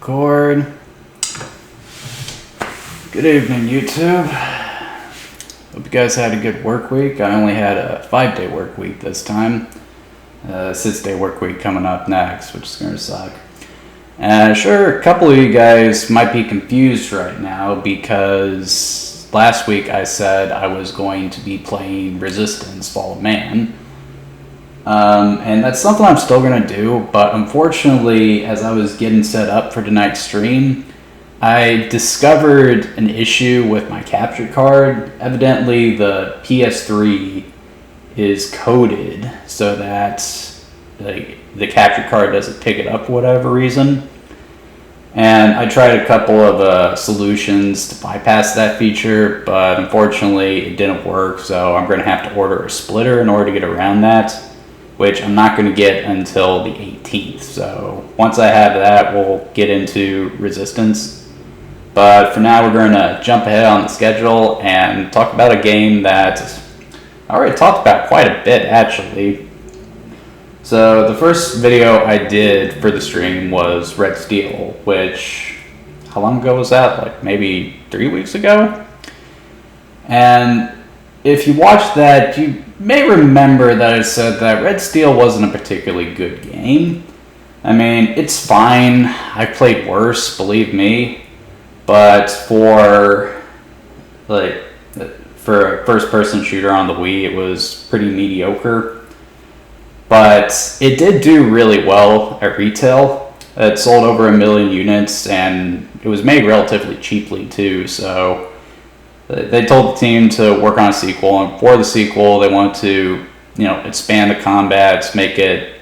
Record. Good evening, YouTube. Hope you guys had a good work week. I only had a 5-day work week this time. 6-day work week coming up next, which is gonna suck. Sure, a couple of you guys might be confused right now because last week I said I was going to be playing Resistance Fall of Man. And that's something I'm still going to do, but unfortunately, as I was getting set up for tonight's stream, I discovered an issue with my capture card. Evidently, the PS3 is coded so that the capture card doesn't pick it up for whatever reason. And I tried a couple of solutions to bypass that feature, but unfortunately, it didn't work, so I'm going to have to order a splitter in order to get around that, which I'm not going to get until the 18th. So once I have that, we'll get into Resistance. But for now, we're going to jump ahead on the schedule and talk about a game that I already talked about quite a bit, actually. So the first video I did for the stream was Red Steel, which, how long ago was that? Like maybe 3 weeks ago? And if you watched that, you may remember that I said that Red Steel wasn't a particularly good game. I mean, it's fine. I played worse, believe me. But for a first-person shooter on the Wii, it was pretty mediocre. But it did do really well at retail. It sold over 1 million units, and it was made relatively cheaply too, so they told the team to work on a sequel, and for the sequel, they wanted to, expand the combat, make it,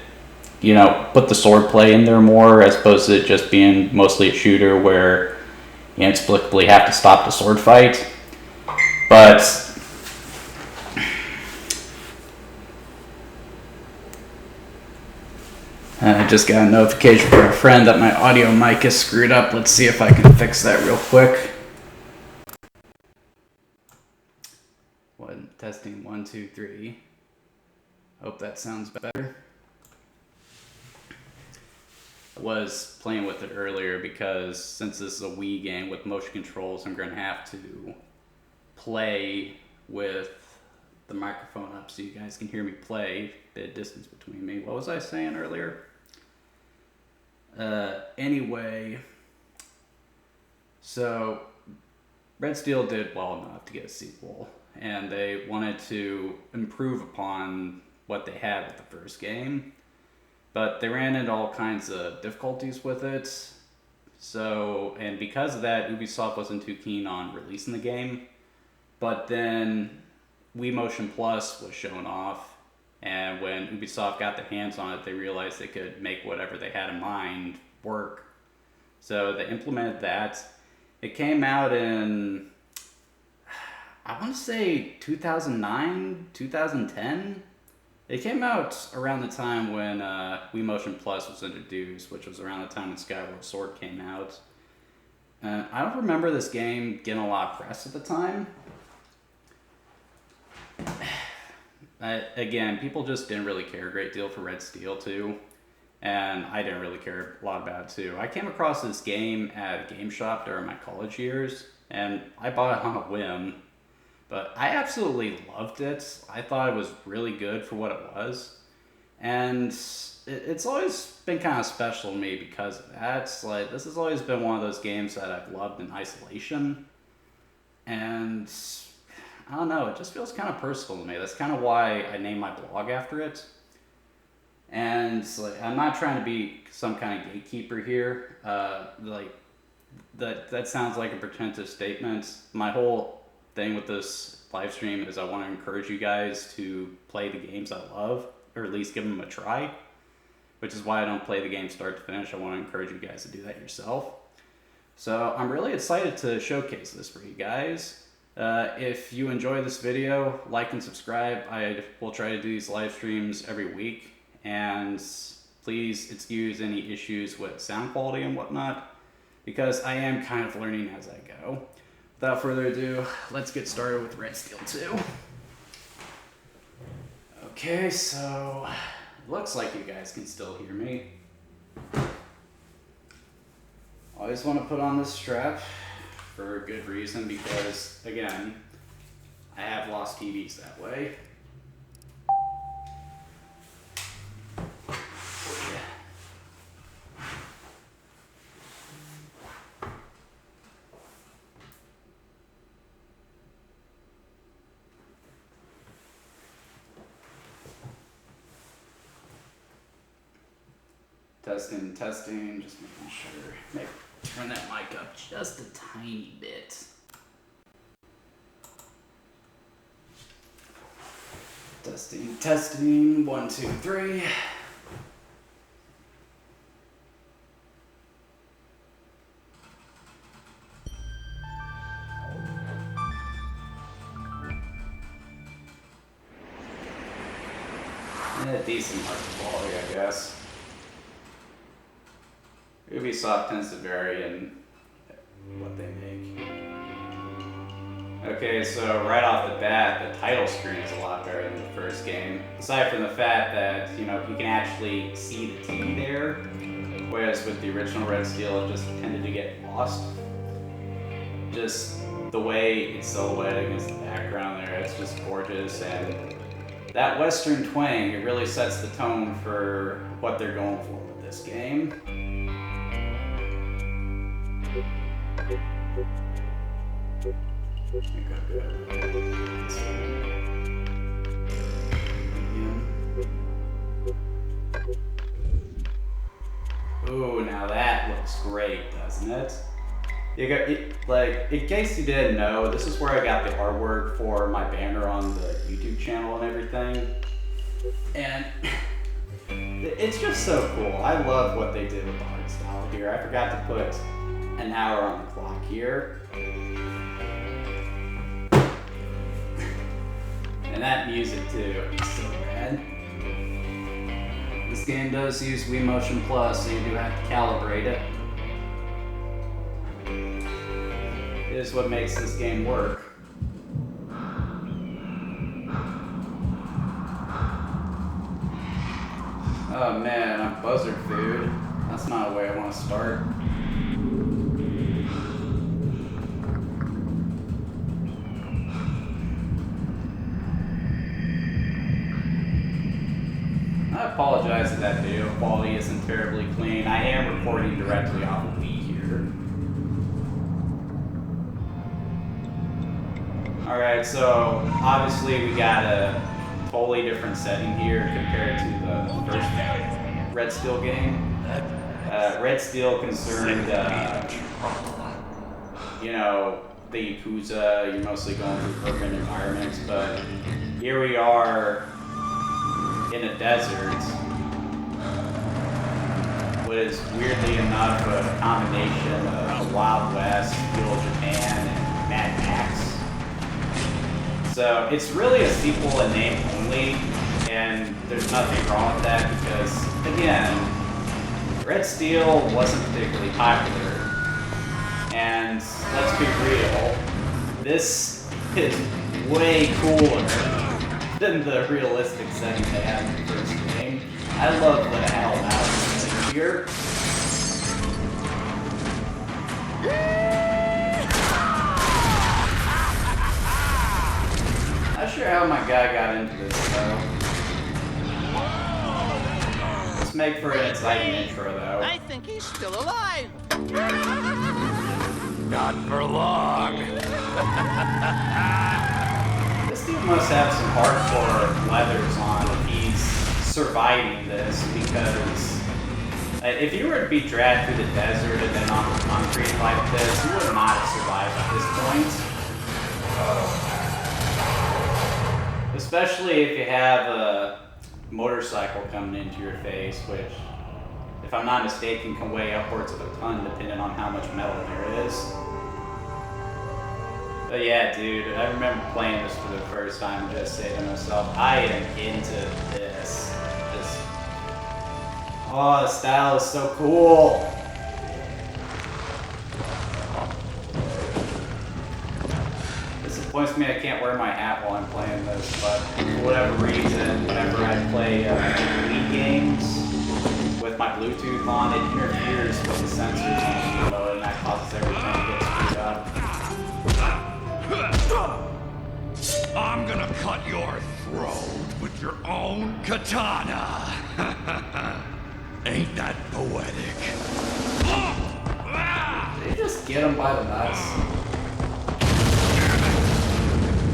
put the swordplay in there more, as opposed to it just being mostly a shooter where you inexplicably have to stop the sword fight. But I just got a notification from a friend that my audio mic is screwed up. Let's see if I can fix that real quick. Testing 1, 2, 3. Hope that sounds better. I was playing with it earlier because since this is a Wii game with motion controls, I'm going to have to play with the microphone up so you guys can hear me play. A bit of distance between me. What was I saying earlier? Anyway, so Red Steel did well enough to get a sequel, and they wanted to improve upon what they had with the first game, but they ran into all kinds of difficulties with it. So, and because of that, Ubisoft wasn't too keen on releasing the game. But then Wii Motion Plus was shown off, and when Ubisoft got their hands on it, they realized they could make whatever they had in mind work. So they implemented that. It came out in, I want to say 2009, 2010. It came out around the time when Wii Motion Plus was introduced, which was around the time when Skyward Sword came out. I don't remember this game getting a lot of press at the time. Again, people just didn't really care a great deal for Red Steel 2, and I didn't really care a lot about it too. I came across this game at a game shop during my college years, and I bought it on a whim. But I absolutely loved it. I thought it was really good for what it was. And it's always been kind of special to me because of that. This has always been one of those games that I've loved in isolation. And I don't know, it just feels kind of personal to me. That's kind of why I named my blog after it. And I'm not trying to be some kind of gatekeeper here. That sounds like a pretentious statement. My whole thing with this live stream is I want to encourage you guys to play the games I love, or at least give them a try, which is why I don't play the game start to finish. I want to encourage you guys to do that yourself. So I'm really excited to showcase this for you guys. If you enjoy this video, like and subscribe. I will try to do these live streams every week, and please excuse any issues with sound quality and whatnot, because I am kind of learning as I go. Without further ado, let's get started with Red Steel 2. Okay, so looks like you guys can still hear me. Always want to put on this strap for a good reason because, again, I have lost TVs that way. Testing, just making sure. Maybe turn that mic up just a tiny bit. Testing, 1, 2, 3. Decent market quality, I guess. Ubisoft tends to vary in what they make. Okay, so right off the bat, the title screen is a lot better than the first game. Aside from the fact that, you can actually see the T there, whereas with the original Red Steel, it just tended to get lost. Just the way it's silhouetted against the background there, it's just gorgeous. And that Western twang, it really sets the tone for what they're going for with this game. Ooh, now that looks great, doesn't it? In case you didn't know, this is where I got the artwork for my banner on the YouTube channel and everything. And it's just so cool. I love what they did with the art style here. I forgot to put an hour on the clock here. And that music too, is so rad. This game does use Wii Motion Plus, so you do have to calibrate it. It is what makes this game work. Oh man, I'm buzzard food. That's not a way I want to start. I apologize if that video quality isn't terribly clean. I am recording directly off of Wii here. Alright, so obviously we got a totally different setting here compared to the first Red Steel game. Red Steel concerned, the Yakuza, you're mostly going through urban environments, but here we are in a desert, what is weirdly enough a combination of Wild West, Feudal Japan, and Mad Max. So it's really a sequel in name only, and there's nothing wrong with that because, again, Red Steel wasn't particularly popular, and let's be real, this is way cooler than the realistic setting they had in the first game. I love the hell out of it here. Not sure how my guy got into this though. Let's make for an exciting intro though. I think he's still alive. Not for long. This dude must have some hardcore leathers on if he's surviving this, because if you were to be dragged through the desert and then on concrete like this, you would not have survived at this point. Especially if you have a motorcycle coming into your face, which, if I'm not mistaken, can weigh upwards of a ton depending on how much metal there is. But yeah, dude, I remember playing this for the first time and just saying to myself, I am into this. Oh, the style is so cool. Disappoints me I can't wear my hat while I'm playing this, but for whatever reason, whenever I play Wii games with my Bluetooth on, it interferes with the sensors on the remote, and own katana. Ain't that poetic? Did you just get him by the nuts?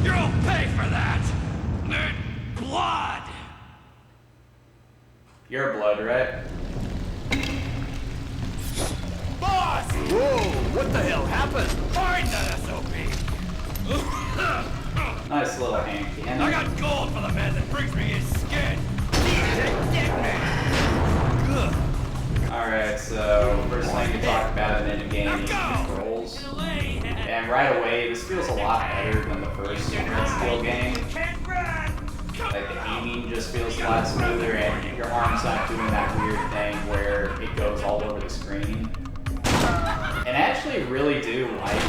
You'll pay for that! Blood! Your blood, right? Boss! Whoa! What the hell happened? Find that SOB! Nice little hand cannon. I got gold for the man that brings me his skin! Alright, so first thing to talk about in the game is controls. And right away, this feels a lot better than the first Red Steel game. Like the aiming just feels a lot smoother, and your arm's not doing that weird thing where it goes all over the screen. And I actually really do like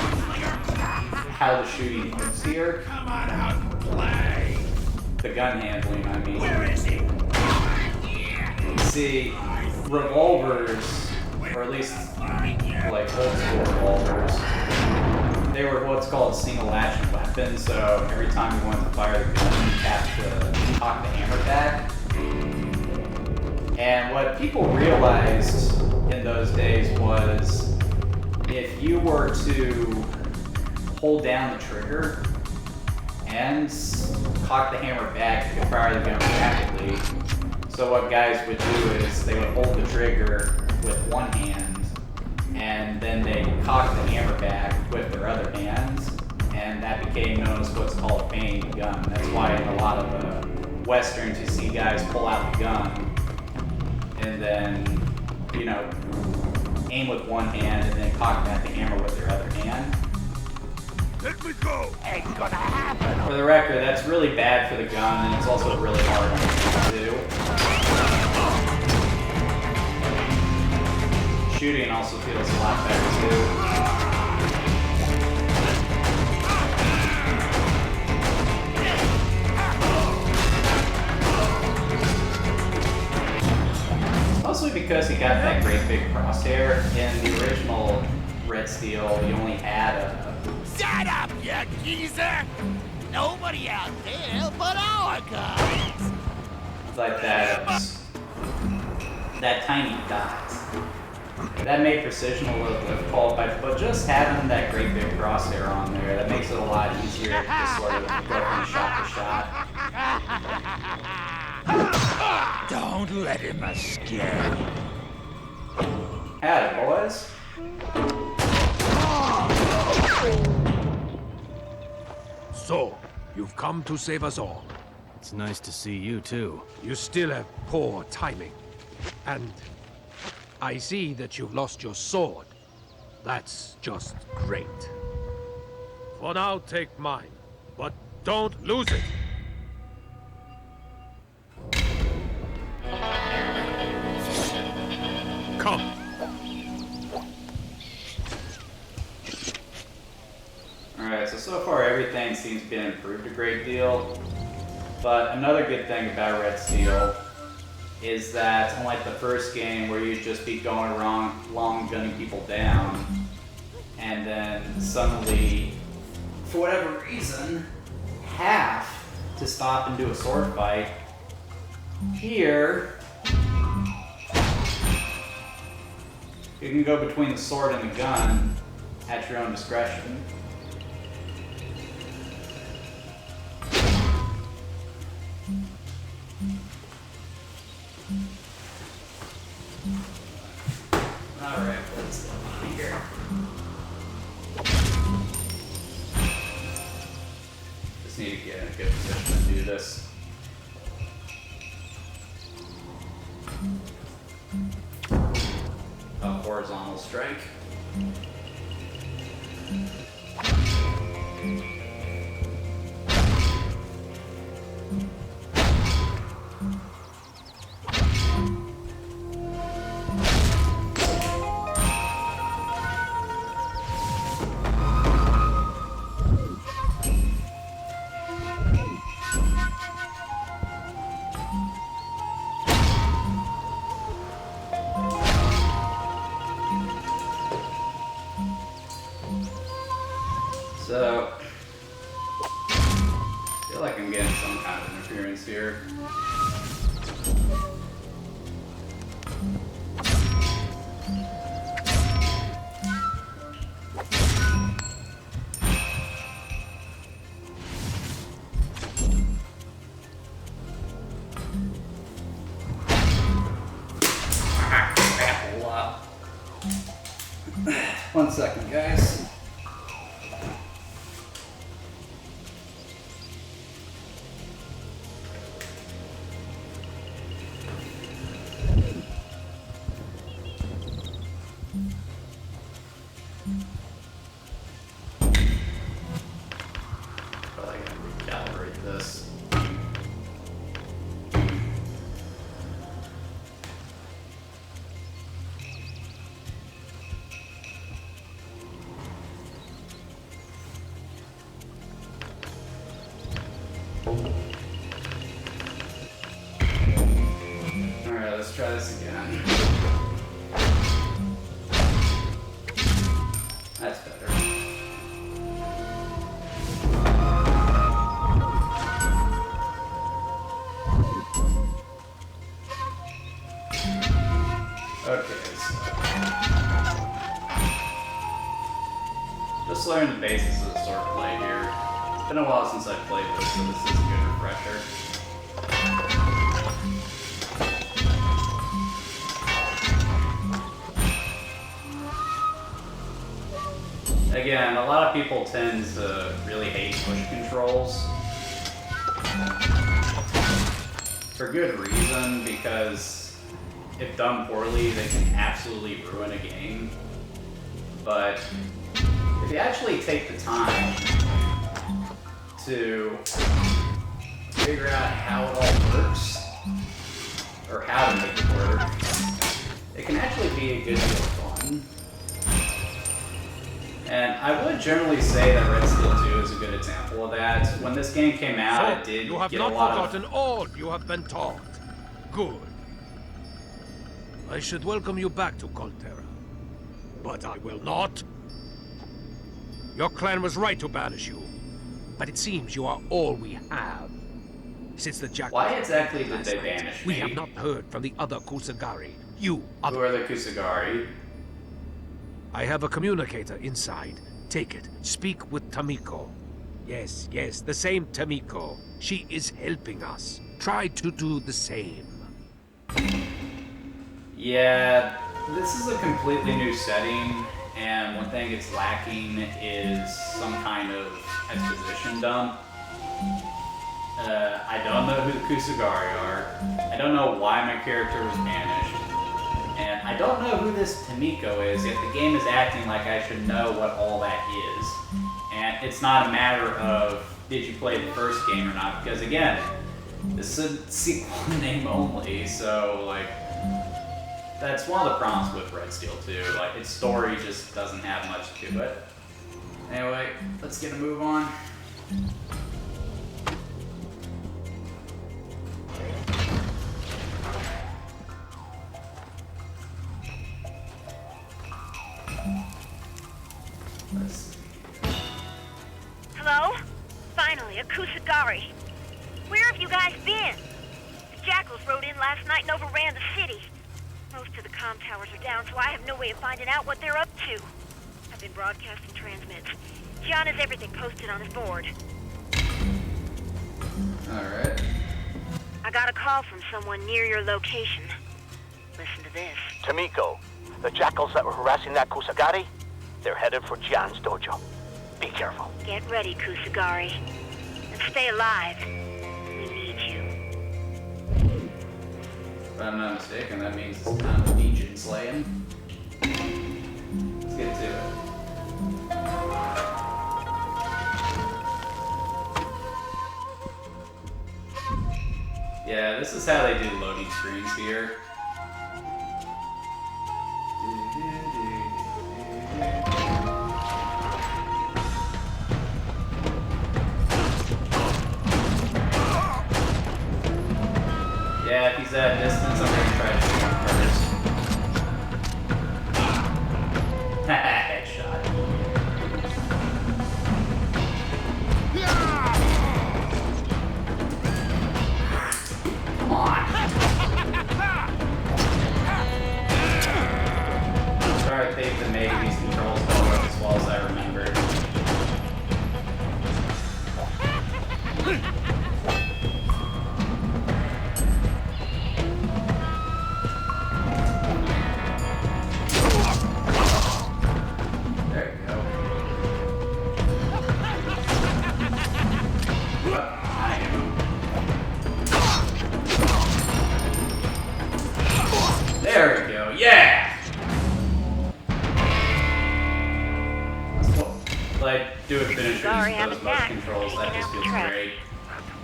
how the shooting looks here. Come on out and play! The gun handling, I mean. Where is he? See, revolvers, or at least like old school revolvers, they were what's called single action weapons, so every time you wanted to fire the gun, you have to cock the hammer back. And what people realized in those days was if you were to hold down the trigger and cock the hammer back, you could fire the gun rapidly. So what guys would do is they would hold the trigger with one hand, and then they cock the hammer back with their other hands, and that became known as what's called a feigning gun. That's why in a lot of westerns you see guys pull out the gun and then, you know, aim with one hand and then cock back the hammer with their other hand. Let me go! Ain't gonna happen! For the record, that's really bad for the gun, and it's also really hard to do. Shooting also feels a lot better too. Mostly because he got that great big crosshair. In the original Red Steel, you only had a... Shut up, you geezer! Nobody out there but our guys! like that tiny dot. That made precision a little difficult, but just having that great big crosshair on there, that makes it a lot easier to sort of go from shot to shot. Don't let him escape. Howdy, boys. So, you've come to save us all. It's nice to see you, too. You still have poor timing. And I see that you've lost your sword. That's just great. For now, take mine. But don't lose it! Come. Alright, so far everything seems to be improved a great deal. But another good thing about Red Steel is that, unlike the first game where you'd just be going around long gunning people down, and then suddenly, for whatever reason, have to stop and do a sword fight, here, you can go between the sword and the gun at your own discretion. Alright, let's go on here. Just need to get in a good position to do this. A horizontal strike. So, I feel like I'm getting some kind of interference here. 1 second, guys. Probably gonna recalibrate this. Alright, let's try this again. That's better. Okay, so just learn the basics of the swordplay here. It's been a while since I played this, so this is a good refresher. Again, a lot of people tend to really hate push controls. For good reason, because if done poorly, they can absolutely ruin a game. But if you actually take the time to figure out how it all works, or how to make it work, it can actually be a good deal of fun. And I would generally say that Red Steel 2 is a good example of that. When this game came out, it did you have get not a lot forgotten all you have been taught. Good. I should welcome you back to Colterra. But I will not. Your clan was right to banish you. But it seems you are all we have. Since the Jack... Why exactly did they banish We me? have not heard from the other Kusagari. You are... Who are the Kusagari? I have a communicator inside. Take it. Speak with Tamiko. Yes, the same Tamiko. She is helping us. Try to do the same. Yeah, this is a completely new setting, and one thing it's lacking is some kind of exposition dump. I don't know who the Kusagari are. I don't know why my character was banished. And I don't know who this Tamiko is, yet the game is acting like I should know what all that is. And it's not a matter of did you play the first game or not, because again, this is a sequel name only, so like, that's one of the problems with Red Steel 2. Like, its story just doesn't have much to it. Anyway, let's get a move on. Let's see. Hello? Finally, a Kusagari. Where have you guys been? The Jackals rode in last night and overran the city. Most of the comm towers are down, so I have no way of finding out what they're up to. I've been broadcasting transmits. John has everything posted on his board. Alright. I got a call from someone near your location. Listen to this. Tamiko, the jackals that were harassing that Kusagari, they're headed for Jan's dojo. Be careful. Get ready, Kusagari. And stay alive. We need you. If I'm not mistaken, that means it's time for Legion slaying. Let's get to it. Yeah, this is how they do loading screens here. Yeah, if he's at a distance, I'm gonna try to shoot him first. Headshot. Come on. like do a finisher Sorry, use have those a motion knack controls. for That taking just out the feels trash. great.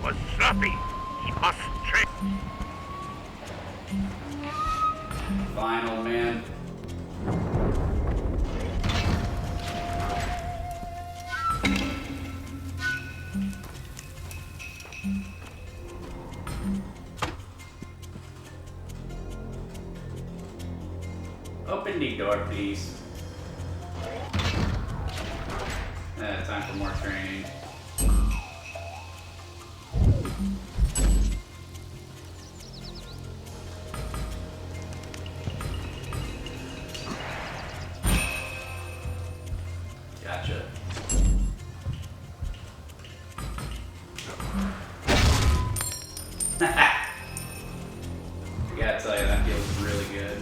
Was sloppy. He must train. Fine, old man. Open the door, please. Time for more training. Gotcha. I gotta tell you, that feels really good.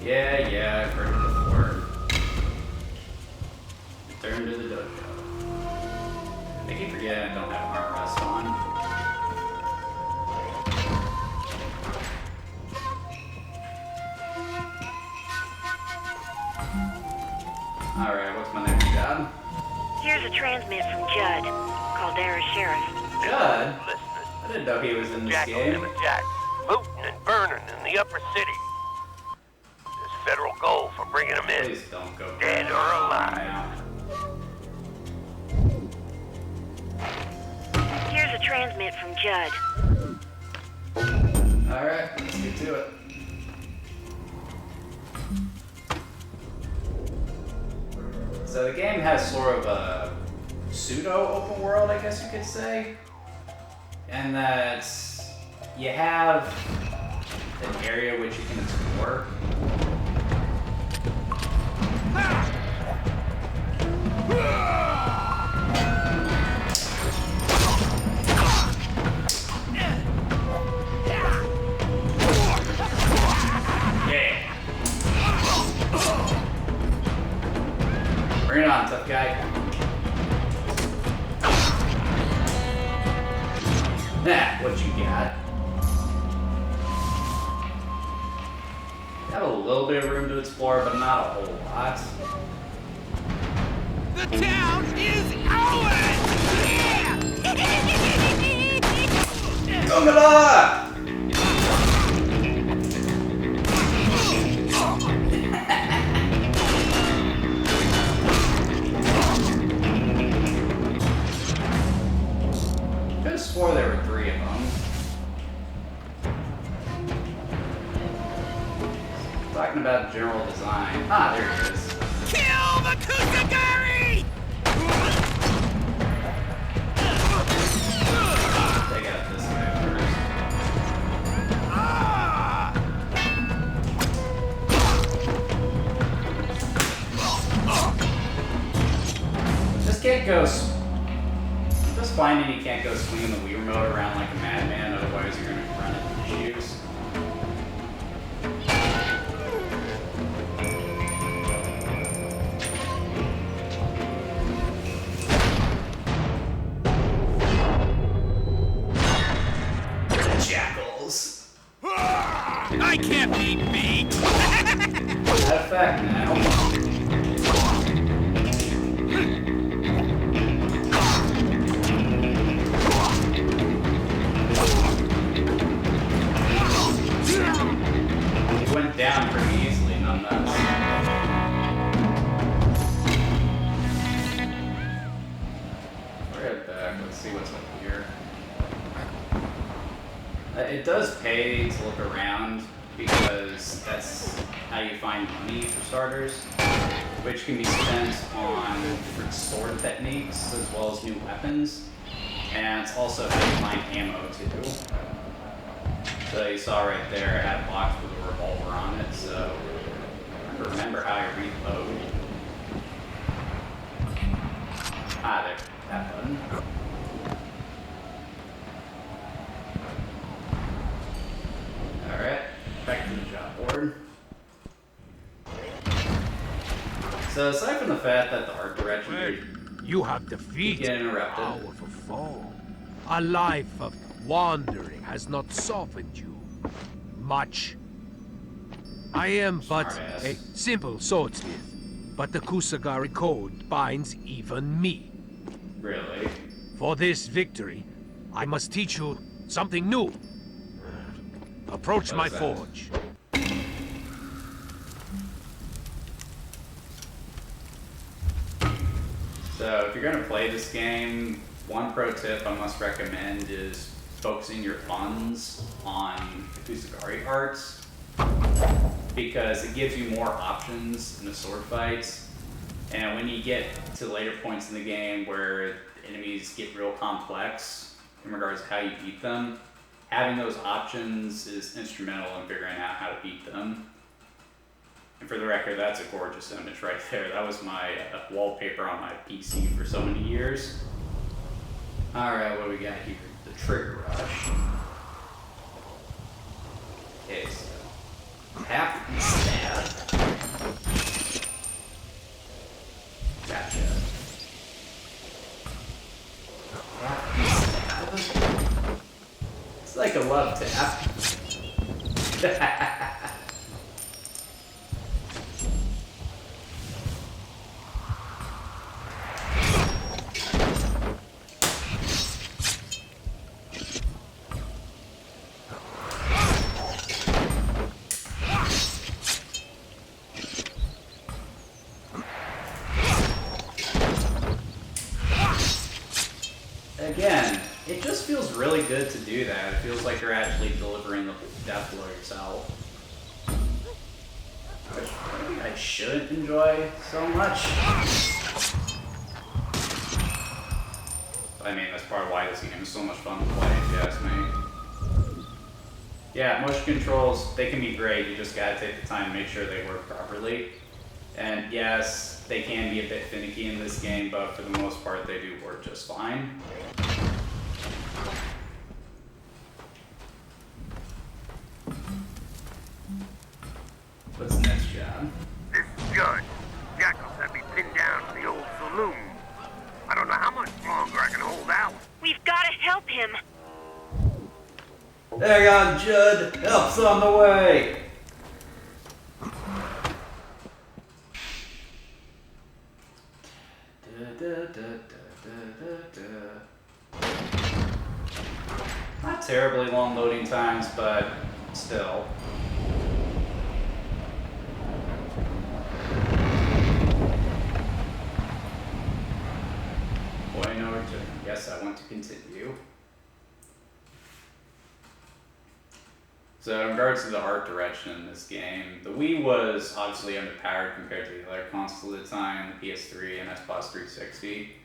Yeah, I've heard it before. Return to the dojo. I keep forgetting I don't have armrest on. Alright, what's my next job? Here's a transmit from Judd. Caldera Sheriff. Judd? Listeners, I didn't know he was in this Jackals game. and Jacks, looting and burning in the upper city. There's federal gold for bringing them in. Please don't go Dead or alive. Here's a transmit from Judd. Alright, let's get to it. So the game has sort of a pseudo open world, I guess you could say. And that you have an area which you can explore. Yeah. Bring it on, tough guy. What you got? Got a little bit of room to explore, but not a whole lot. The town is ours! Gongala! Could have swore there were 3 of them. Talking about general design. Ah, there it is. Kill the Kusagari! Take out this guy first. Just can't go. Just finding you can't go swinging the Wii remote around like a madman, otherwise you're gonna run into issues. Jackals. I can't be beat! That effect now. He went down pretty easily, nonetheless. Right back. Let's see what's up here. It does pay to look around because that's how you find money for starters, which can be spent on different sword techniques as well as new weapons, and it's also how you find ammo too. So you saw right there, I had a box with a revolver on it, so I remember how I reload. Ah, there, that button. Alright, back to the job board. So aside from the fact that the art direction Well, here you have keep defeated getting a interrupted. powerful foe. A life of wandering has not softened you much. I am but Smartass. a simple swordsmith, but the Kusagari Code binds even me. Really? For this victory, I must teach you something new. Approach What my is that? forge. So if you're gonna play this game, one pro tip I must recommend is focusing your funds on the Kusagari arts, because it gives you more options in the sword fights. And when you get to later points in the game where enemies get real complex in regards to how you beat them, having those options is instrumental in figuring out how to beat them. And for the record, that's a gorgeous image right there. That was my wallpaper on my PC for so many years. Alright, what do we got here? The trigger rush. Okay, so have to be stabbed. Gotcha. Have to be stabbed. It's like a love tap. Again, it just feels really good to do that. It feels like you're actually delivering the death blow yourself. Which maybe I shouldn't enjoy so much. I mean, that's part of why this game is so much fun to play, if you ask me. Yeah, motion controls, they can be great. You just gotta take the time to make sure they work properly. And yes, they can be a bit finicky in this game, but for the most part, they do work just fine. What's next, John? This is Judge. Jackals had me pinned down in the old saloon. I don't know how much longer I can hold out. We've got to help him. Hang on, Judd. Help's on the way. Not terribly long loading times, but still. Boy, no return. Yes, I want to continue. So in regards to the art direction in this game, the Wii was obviously underpowered compared to the other consoles at the time, the PS3 and Xbox 360.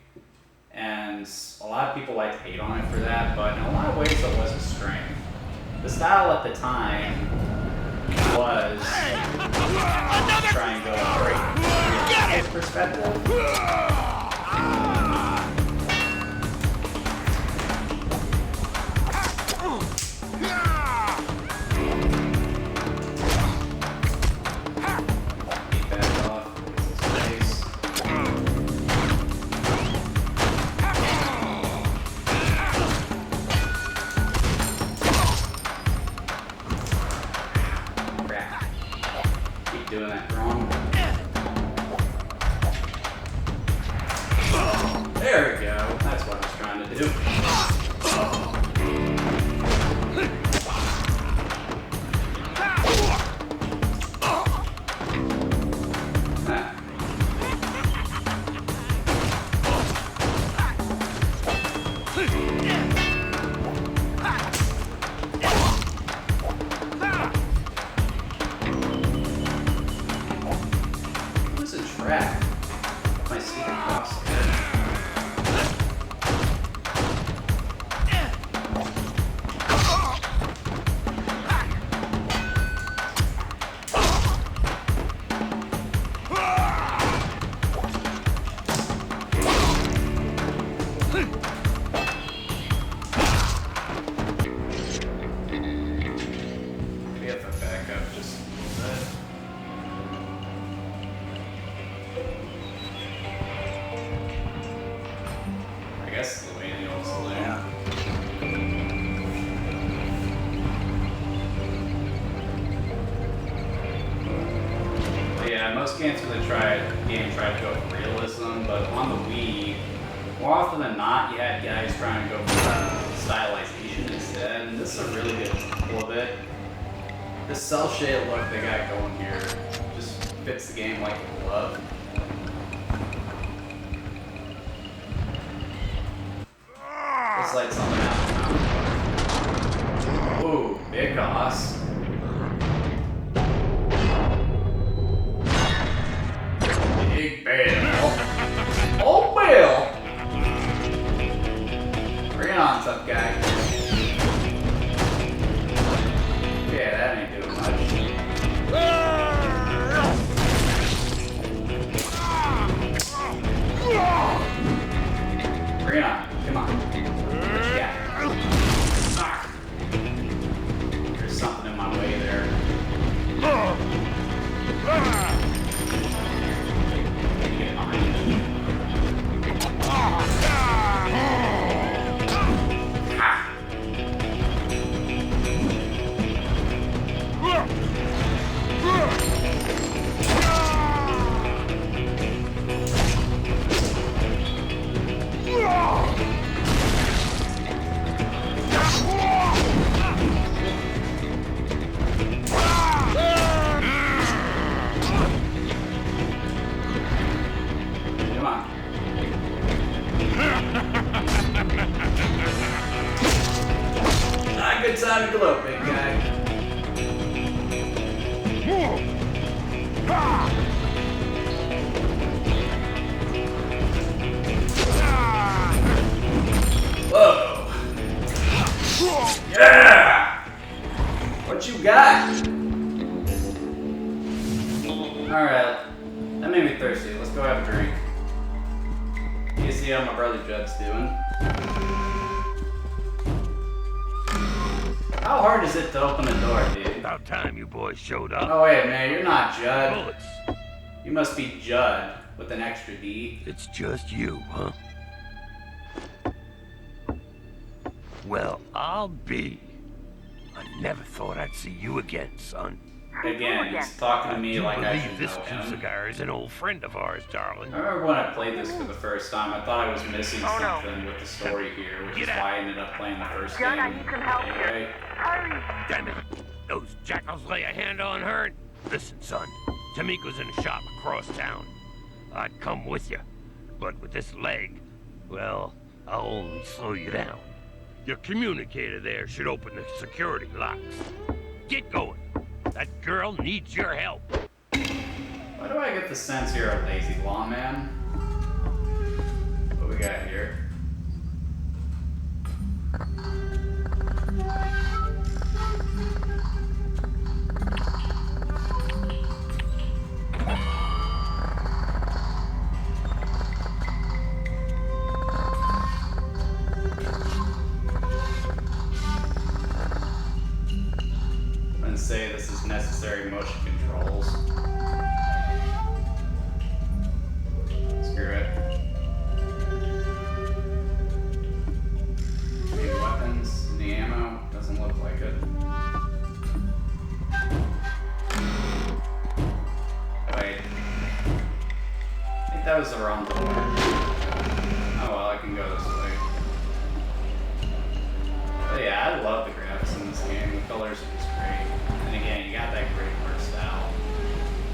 And a lot of people like to hate on it for that, but in a lot of ways it was a strength. The style at the time was try and go great perspective. Doing that wrong. There we go. That's what I was trying to do. Trap. My secret cross. We have a backup just a little bit. guess it's the way in the old saloon. But yeah, most games for the game try to go for realism, but on the Wii, more often than not, you had guys trying to go for stylization instead, and this is a really good example of it. The cel-shaded look they got going here just fits the game like a glove. Looks like something out. Ooh, big hoss. Big bell. Oh, bell! Bring it on, tough guy. Yeah, that ain't doing much. Bring it on. Come on. What you got? Ah. There's something in my way there. Get behind me. Good time to glow, big guy. Whoa. Yeah! What you got? Alright. That made me thirsty. Let's go have a drink. You see how my brother Judd's doing? How hard is it to open the door, dude? About time you boys showed up. Oh wait, man, you're not Judd. Bullets. You must be Judd with an extra D. It's just you, huh? Well, I'll be. I never thought I'd see you again, son. Again, he's talking to me like I should this know him. cigar is an old friend of ours, darling. I remember when I played this for the first time, I thought I was missing something with the story here, which is why I ended up playing the first game. I need some help here. Anyway. Hurry! Damn it! Those jackals lay a hand on her. Listen, son. Tamiko's in a shop across town. I'd come with you, but with this leg, well, I'll only slow you down. Your communicator there should open the security locks. Get going. That girl needs your help. Why do I get the sense you're a lazy lawman? What we got here? Say this is necessary motion controls. Screw it. Any weapons? Any ammo? Doesn't look like it. Wait. I think that was the wrong door. Oh well, I can go this way. But yeah, I love the graphics in this game. The colors are just great. And again, you got that great art style.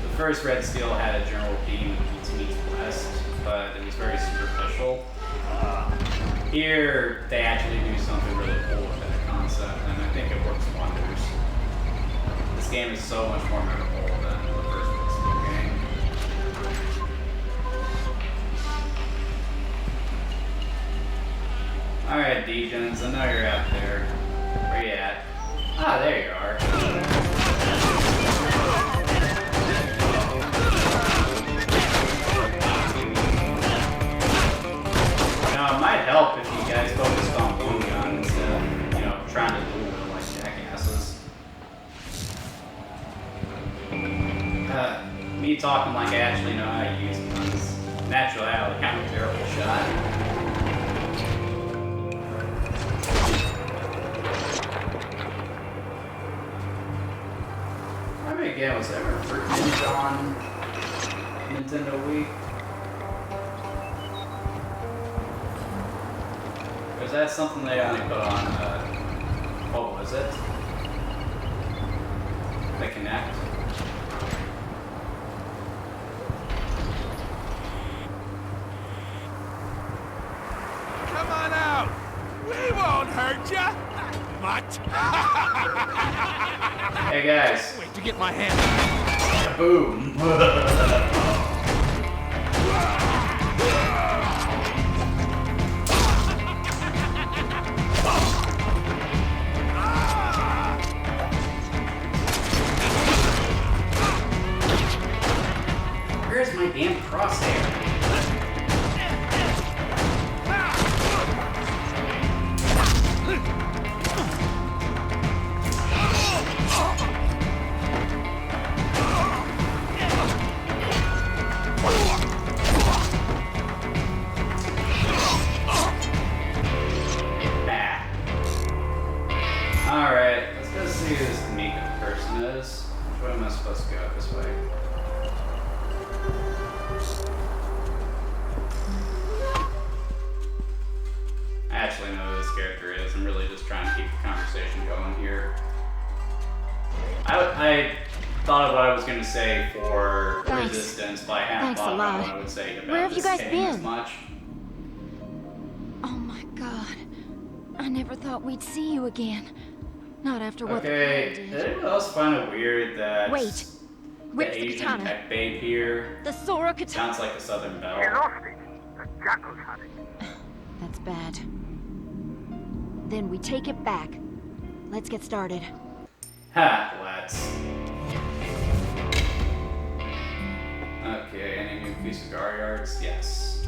The first Red Steel had a general theme of East meets West, but it was very superficial. Here, they actually do something really cool with that concept, and I think it works wonders. This game is so much more memorable than the first Red Steel game. Alright, Degens, I know you're out there. Where you at? Ah, there you are. Now, it might help if you guys focused on blue gun instead of, trying to duel them like jackasses. Me talking like I actually know how to use guns. Naturally, I'm a terrible shot. Alright, yeah, was there a fruit ninja on Nintendo Wii? Or is that something they only put on, what was it? The Kinect? Come on out! We won't hurt ya! Much! Hey guys. Wait to get my hand. Boom. Where's my damn crosshair? Alright, let's go see who this Tamika person is. Which way am I supposed to go? This way. I actually know who this character is. I'm really just trying to keep the conversation going here. I thought of what I was going to say for Thanks. Resistance, but I hadn't Thanks a thought about lot. what I would say about Where have you this guys game as been? much. Oh my god. I never thought we'd see you again. Not after what Okay, the did did. anyone else find it weird that Wait. the Where's the Asian katana? tech babe here The Sora katana. sounds like the Southern Belle? lost it. The jackals had it. That's bad. Then we take it back. Let's get started. Ha, let's. Okay, any new Kusagari arts? Yes.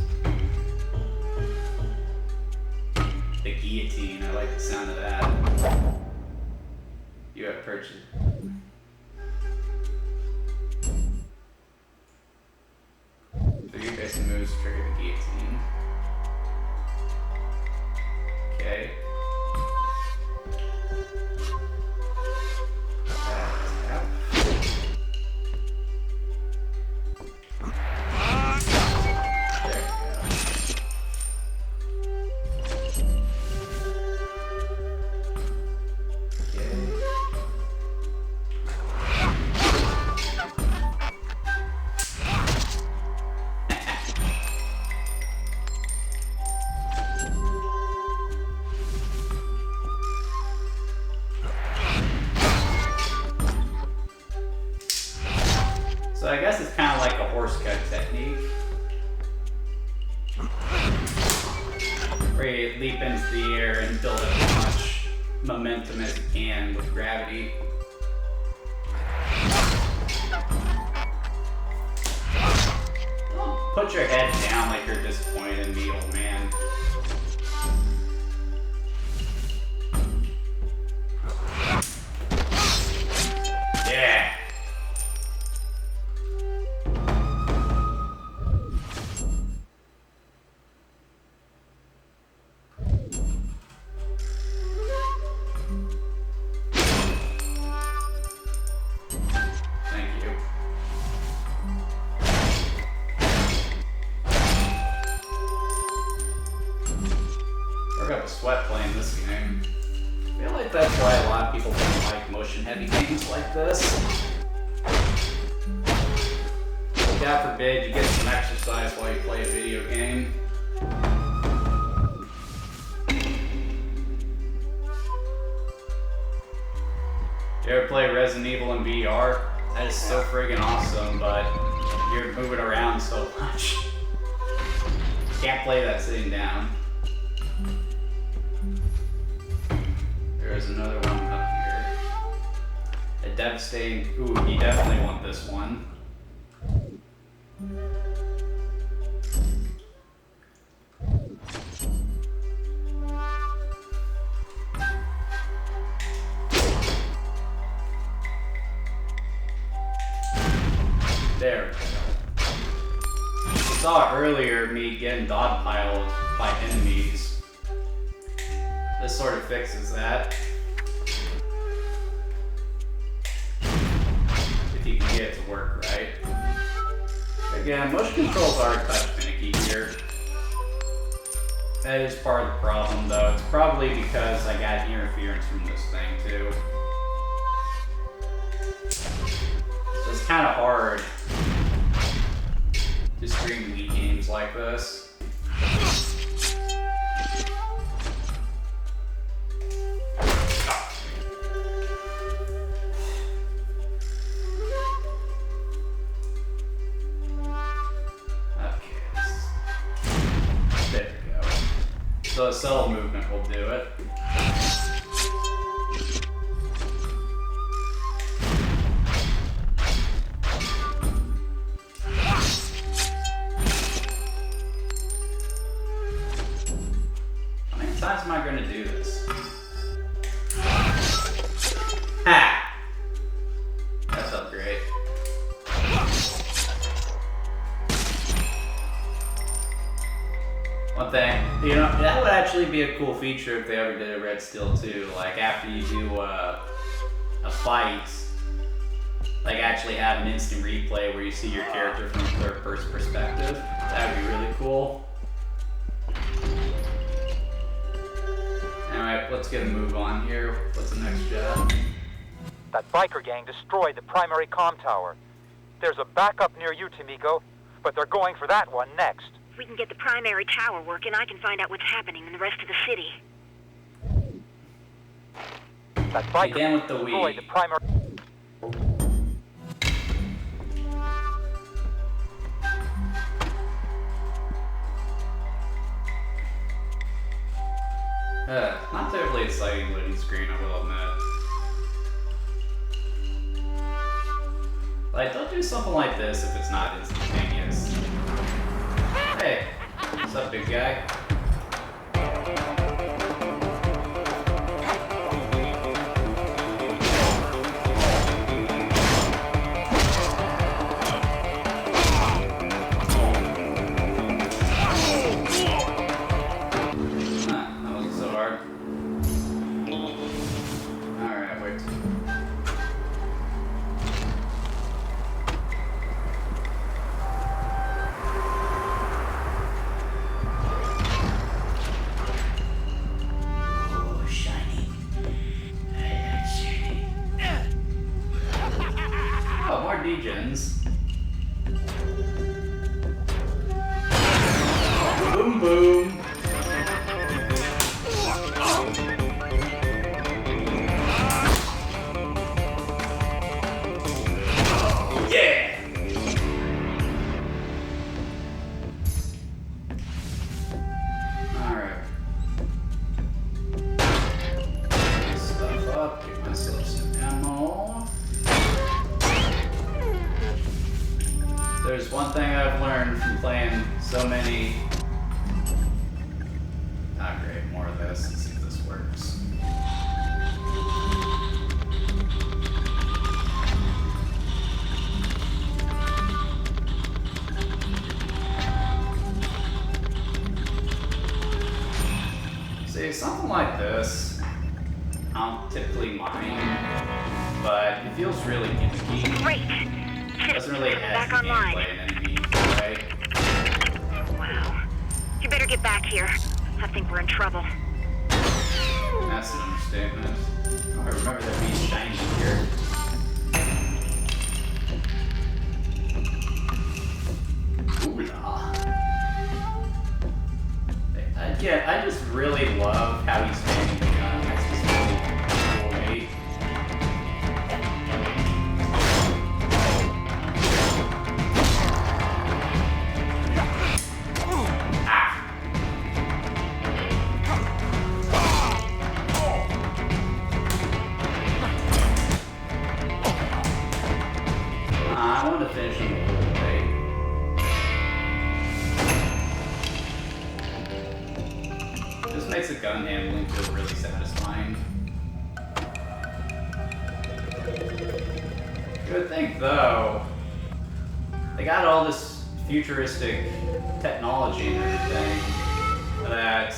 The guillotine, I like the sound of that. You have purchased. So you basically moves to trigger the guillotine. Okay. So I guess it's kind of like a horse cut technique. Where you leap into the air and build up as much momentum as you can with gravity. Don't put your head down like you're disappointed in me, old man. Yeah. Thank you. Work up a sweat playing this game. I feel like that's why a lot of people don't like motion heavy games like this. God forbid you get some exercise while you play a video game. You ever play Resident Evil in VR? That is so friggin' awesome, but you're moving around so much. Can't play that sitting down. There's another one up here. A devastating. Ooh, you definitely want this one. There we go. You saw earlier me getting dogpiled by enemies. This sort of fixes that. if you can get it to work right. Again, motion controls are a touch finicky here. That is part of the problem, though. It's probably because I got interference from this thing, too. So it's kind of hard to stream Wii games like this. So a subtle movement will do it. How many times am I going to do this? Ha! That felt great. One thing, you know, that would actually be a cool feature if they ever did a Red Steel 2. Like, after you do a fight, like, actually have an instant replay where you see your character from a third-person perspective. That would be really cool. Alright, let's get a move on here. What's the next job? That biker gang destroyed the primary comm tower. There's a backup near you, Tamiko, but they're going for that one next. If we can get the primary tower working, I can find out what's happening in the rest of the city. That biker Again with the destroyed Wii. the primary... Not terribly exciting loading screen, I will admit. Like, don't do something like this if it's not instantaneous. Hey, what's up, big guy? That wasn't so hard. Alright, wait. Degens. Boom boom. Yeah. All right. Stuff up. Give myself some ammo. There's one thing I've learned from playing so many... Not great, more of this. Let's see if this works. See, something like this, I don't typically mind, but it feels really gimmicky. Great! Doesn't really add to gameplay in any meaningful way. Wow. You better get back here. I think we're in trouble. That's an understatement. Oh, I remember there being shiny here. Ooh-la. Again, I just really love how he's standing the gun. That's just really cool to me. I want to finish him the whole way. This makes the gun handling feel really satisfying. You would think, though, they got all this futuristic technology and everything, that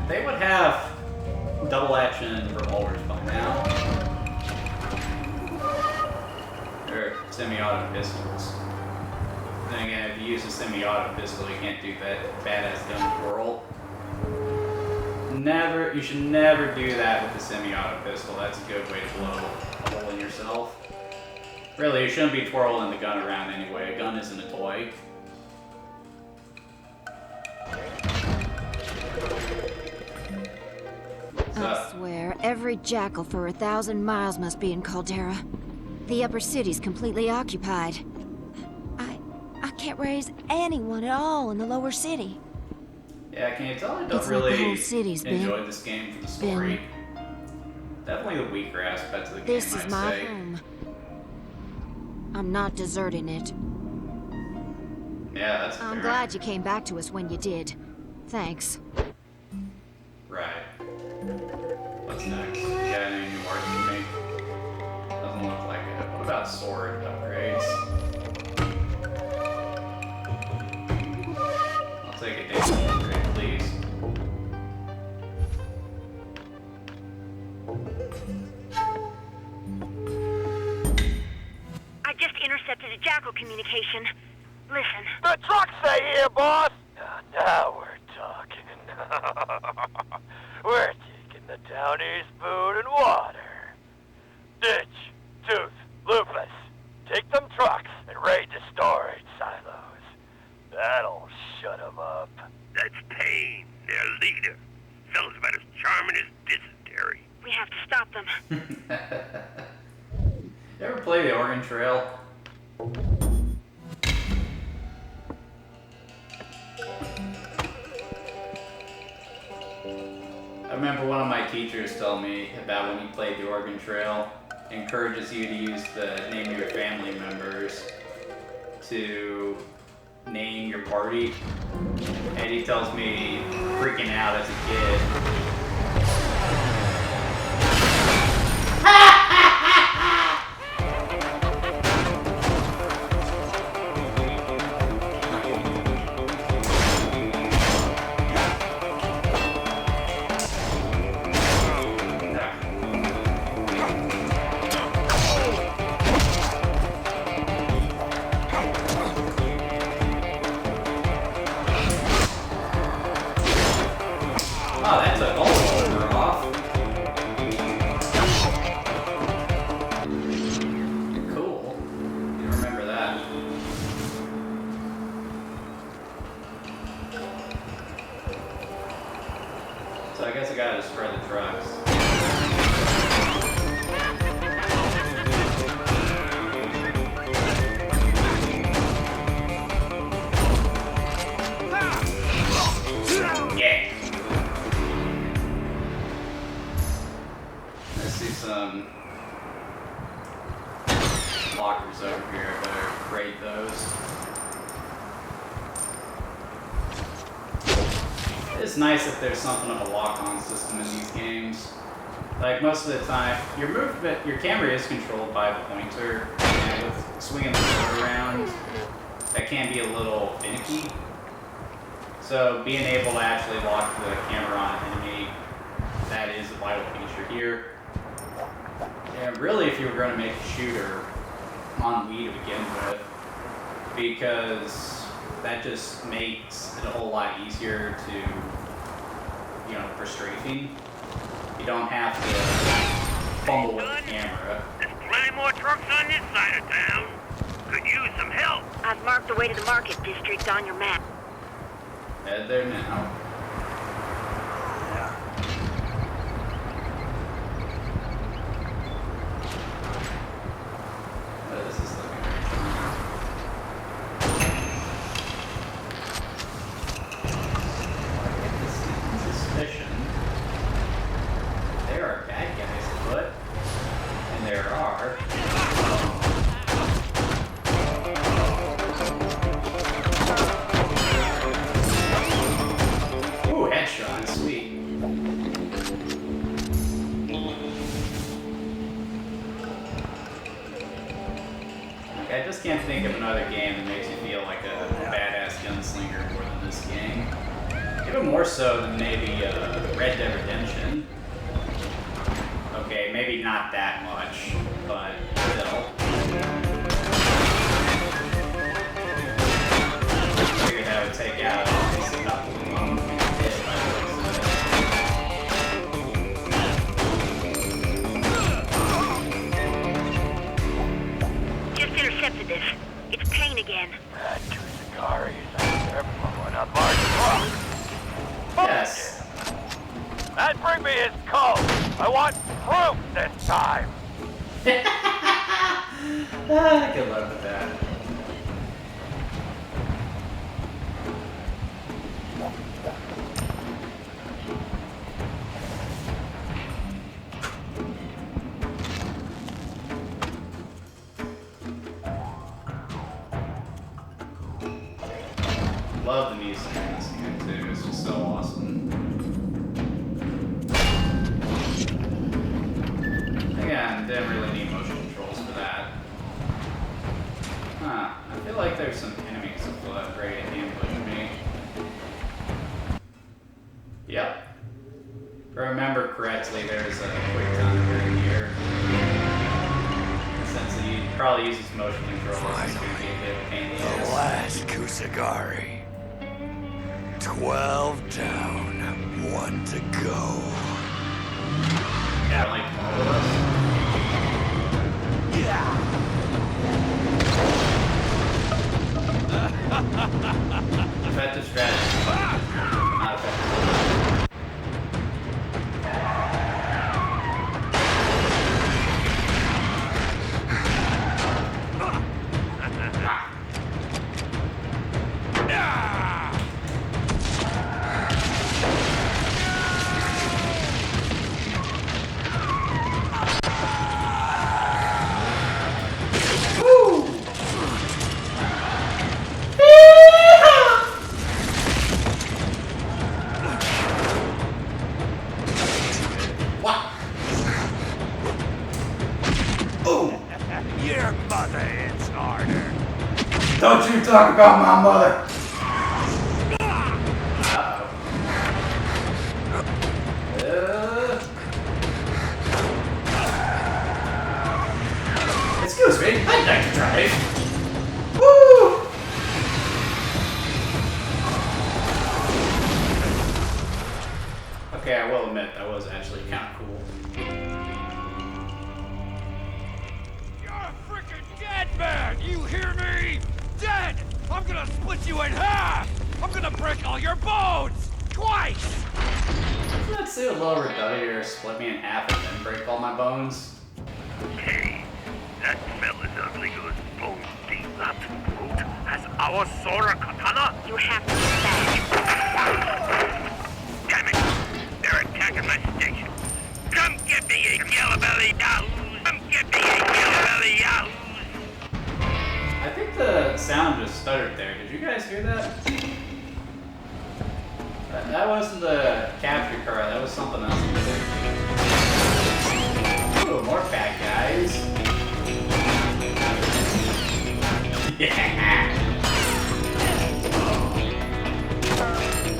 they would have double action revolvers by now. Or semi-auto pistols. Then again, if you use a semi-auto pistol, you can't do that badass gun twirl. You should never do that with a semi-auto pistol. That's a good way to blow a hole in yourself. Really, you shouldn't be twirling the gun around anyway. A gun isn't a toy. I swear, every jackal for 1,000 miles must be in Caldera. The upper city's completely occupied. I can't raise anyone at all in the lower city. Yeah, can you tell I don't It's really like the whole city's enjoy this game for the story? Definitely the weaker aspects of the game, This is I'd my say. home. I'm not deserting it. Yeah, that's I'm fair. glad you came back to us when you did. Thanks. Right. What's next? You got any new art for me? Doesn't look like it. What about sword upgrades? I'll take a damage upgrade, please. I just intercepted a jackal communication. Listen. The trucks say here, boss! Now we're talking. We're taking the townies food and water. Ditch, Tooth, Lupus, take them trucks and raid the storage silos. That'll shut them up. That's Payne, their leader. Fella's about as charming as dysentery. We have to stop them. You ever play the Oregon Trail? I remember one of my teachers told me about when he played the Oregon Trail, it encourages you to use the name of your family members to name your party. And he tells me freaking out as a kid. Oh, that took all the order off. Cool. You remember that. So I guess I gotta destroy the trucks. Yeah. I see some lockers over here. I better raid those. It's nice if there's something of a lock-on system in these games. Like most of the time, your movement, your camera is controlled by the pointer, and with swinging the sword around, that can be a little finicky. So being able to actually lock the camera on an enemy, that is a vital feature here. And really, if you were going to make a shooter on Wii to begin with, because that just makes it a whole lot easier to, for strafing. You don't have to fumble with the camera. There's plenty more trucks on this side of town. Could use some help. I've marked the way to the market district on your map. Head there now. Oh, this is looking suspicion. There are bad guys afoot, and there are. Ooh, headshot, sweet. Like, I just can't think of another game that makes you feel like a badass gunslinger more than this game. Even more so than maybe Red Dead Redemption. Okay, maybe not that much, but still. want proof this time! Good luck with that. Love the music in this game too, it's just so awesome. Again, didn't really need motion controls for that. Huh, I feel like there's some enemies that will have great ambush me. Yep. If I remember correctly, there's a quick time period here. Since he probably uses motion controls, it's going to be a bit of a pain in the ass. Last Kusagari. 12 down, 1 to go. Yeah, like all of us. Effective strategy. Not effective. Your mother hits harder. Don't you talk about my mother! Excuse me, I'd like to drive. Woo! Okay, I will admit that was actually kind of cool. Dead man, you hear me? Dead! I'm gonna split you in half! I'm gonna break all your bones! Twice! Let's see a little redundant to split me in half and then break all my bones. Hey, that fella's ugly goes bones deep. That brute has our Sora katana? You have to stay. Damn it! They're attacking my station. Come get me, you yellow belly yahoos! Come get me, you yellow belly yahoos! I think the sound just stuttered there. Did you guys hear that? That wasn't the capture card, that was something else. Ooh, more bad guys. Yeah!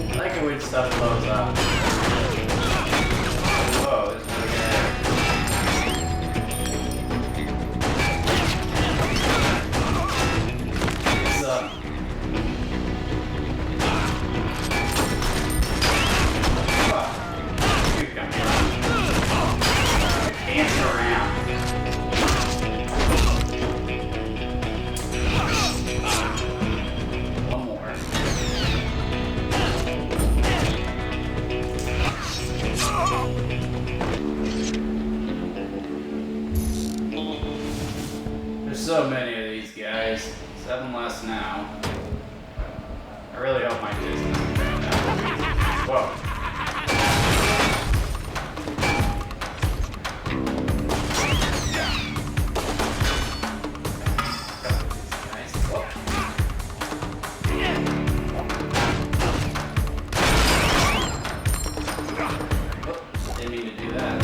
I like it when stuff blows up. Whoa, this is really good. What's up? Dancing around. One more. There's so many of these guys. 7 less now. I really hope my distance is bad now. Whoa. Didn't mean to do that.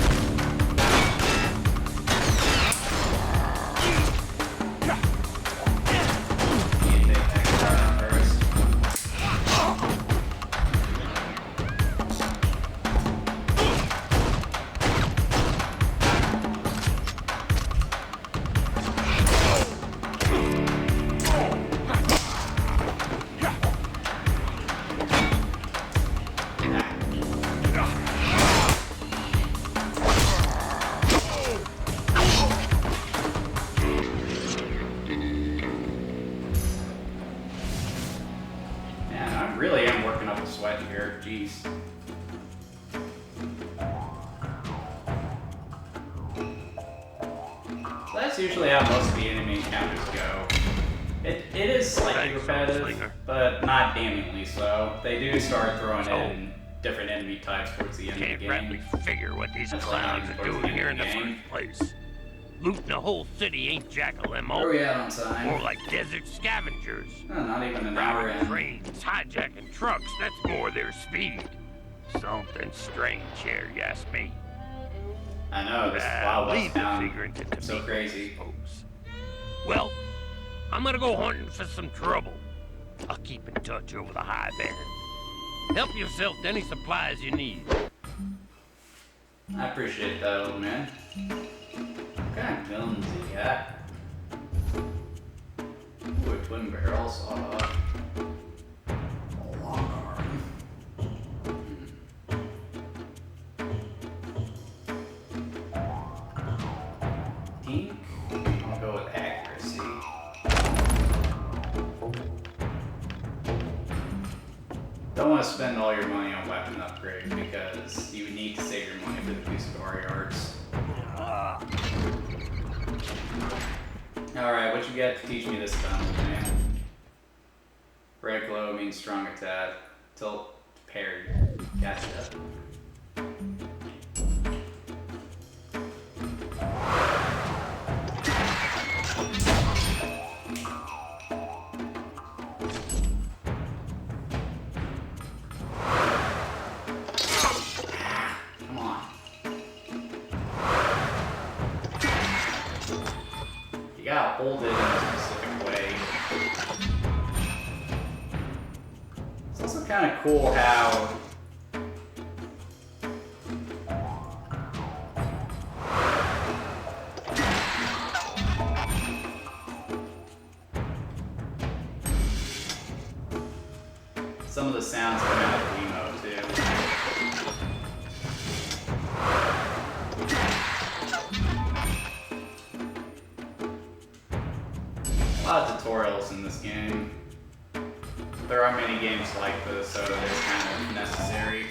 Need to take that card out first. Man, I really am working up a sweat here. Jeez. usually how most of the enemy encounters go. It is slightly repetitive, Bladeslinger. but not damningly so. They do start throwing in different enemy types towards the end of Can't the rightly game. figure what these That's clowns like are towards doing the end here of in the the game. first place. Looting the whole city ain't Jackal Where MO. are we at on time? More like desert scavengers. Oh, not even an hour Robbing in. trains, hijacking trucks, that's more their speed. Something strange here, you ask me. I know, this I'll Wild leave West the town, figuring to so Tamika, crazy. folks. Well, I'm gonna go hunting for some trouble. I'll keep in touch over the high band. Help yourself to any supplies you need. I appreciate that, old man. What kind of guns you got? Ooh, a twin barrel, sawed-off. A long arm. Think? I'll go with accuracy. Don't want to spend all your money on weapon upgrade because you need to save your money for the Kusagari arts. Alright, what you got to teach me this time, old man? Red glow means strong attack. Tilt parry. Gotcha. Come on. You gotta hold it in a specific way. It's also kind of cool how some of the sounds come out of Emo too. A lot of tutorials in this game. There are many games like this, so it is kind of necessary.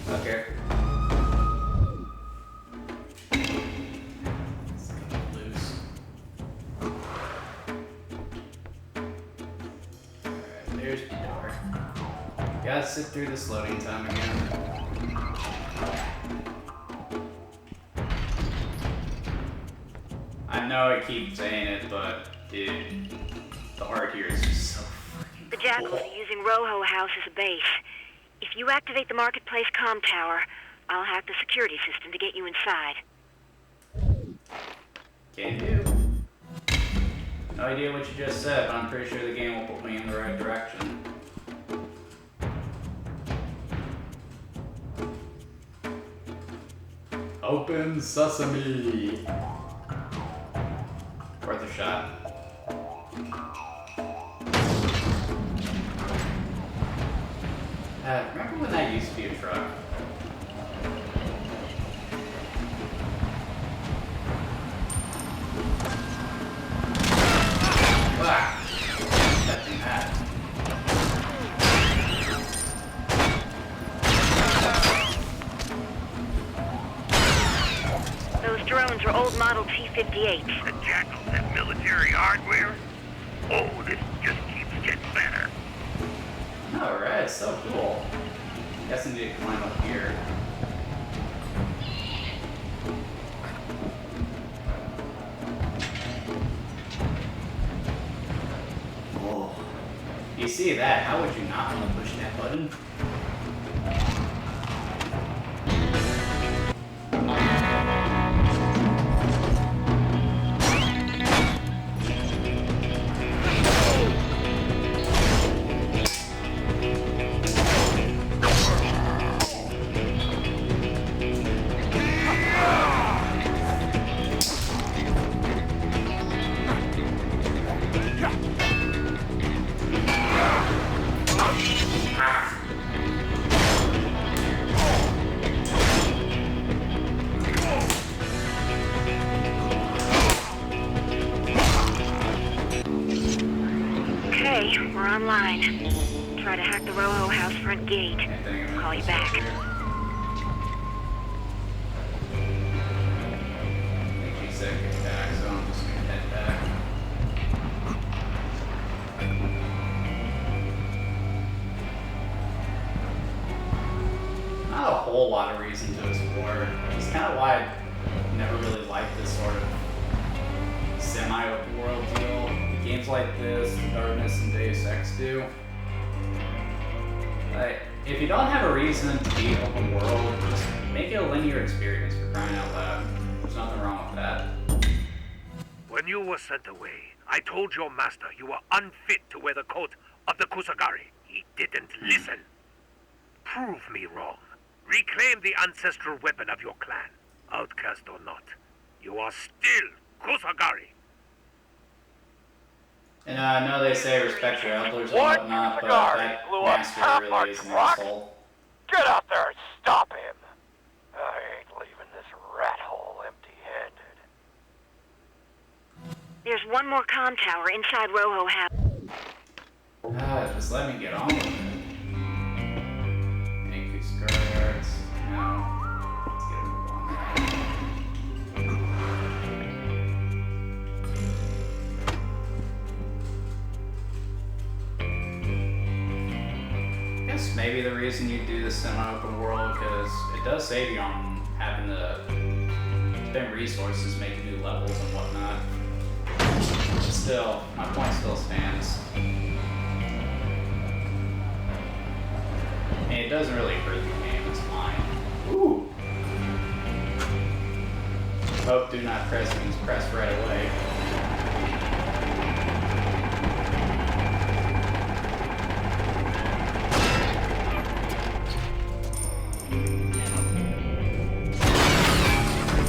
Okay. It's kind of loose. Alright, there's the door. Gotta sit through this loading time again. I know I keep saying it, but dude, the art here is just so freaking The Jackals are using Rojo House as a base. If you activate the Marketplace comm tower, I'll hack the security system to get you inside. Can do. No idea what you just said, but I'm pretty sure the game will put me in the right direction. Open sesame! Worth a shot. Remember when that used to be a truck? Wow. Touching that. Those drones are old model T-58s. The Jackals have military hardware? Oh, this just keeps getting better. Alright, so cool. Guess I need to climb up here. Oh. You see that? How would you not want to push that button? line. Try to hack the Rojo house front gate. Call you back. She said get back, so I'm just gonna head back. Not a whole lot of reason to explore. It's kind of why I never really liked this sort of semi-open world deal. Games like this, Darkness and Deus Ex do. Like, if you don't have a reason to be open world, just make it a linear experience for crying out loud. There's nothing wrong with that. When you were sent away, I told your master you were unfit to wear the coat of the Kusagari. He didn't listen. Prove me wrong. Reclaim the ancestral weapon of your clan. Outcast or not, you are still Kusagari. And I know they say respect your elders and One whatnot, but Kusagari that blew up master half really our is an truck. asshole. Get out there and stop him. I ain't leaving this rat hole empty-handed. There's one more comm tower inside Rojo house. Just let me get on with it. Thank you, Scarlet. No. Let's get a move on that. I guess maybe the reason you do the semi-open world, because it does save you on having to spend resources making new levels and whatnot. Still, my point still stands. And it doesn't really hurt the game, it's fine. Ooh! Hope do not press means press right away.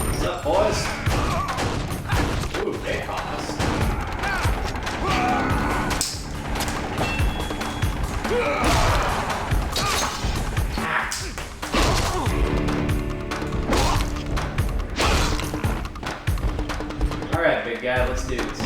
What's up, boys? Ooh, they caught us. Alright, big guy, let's do this.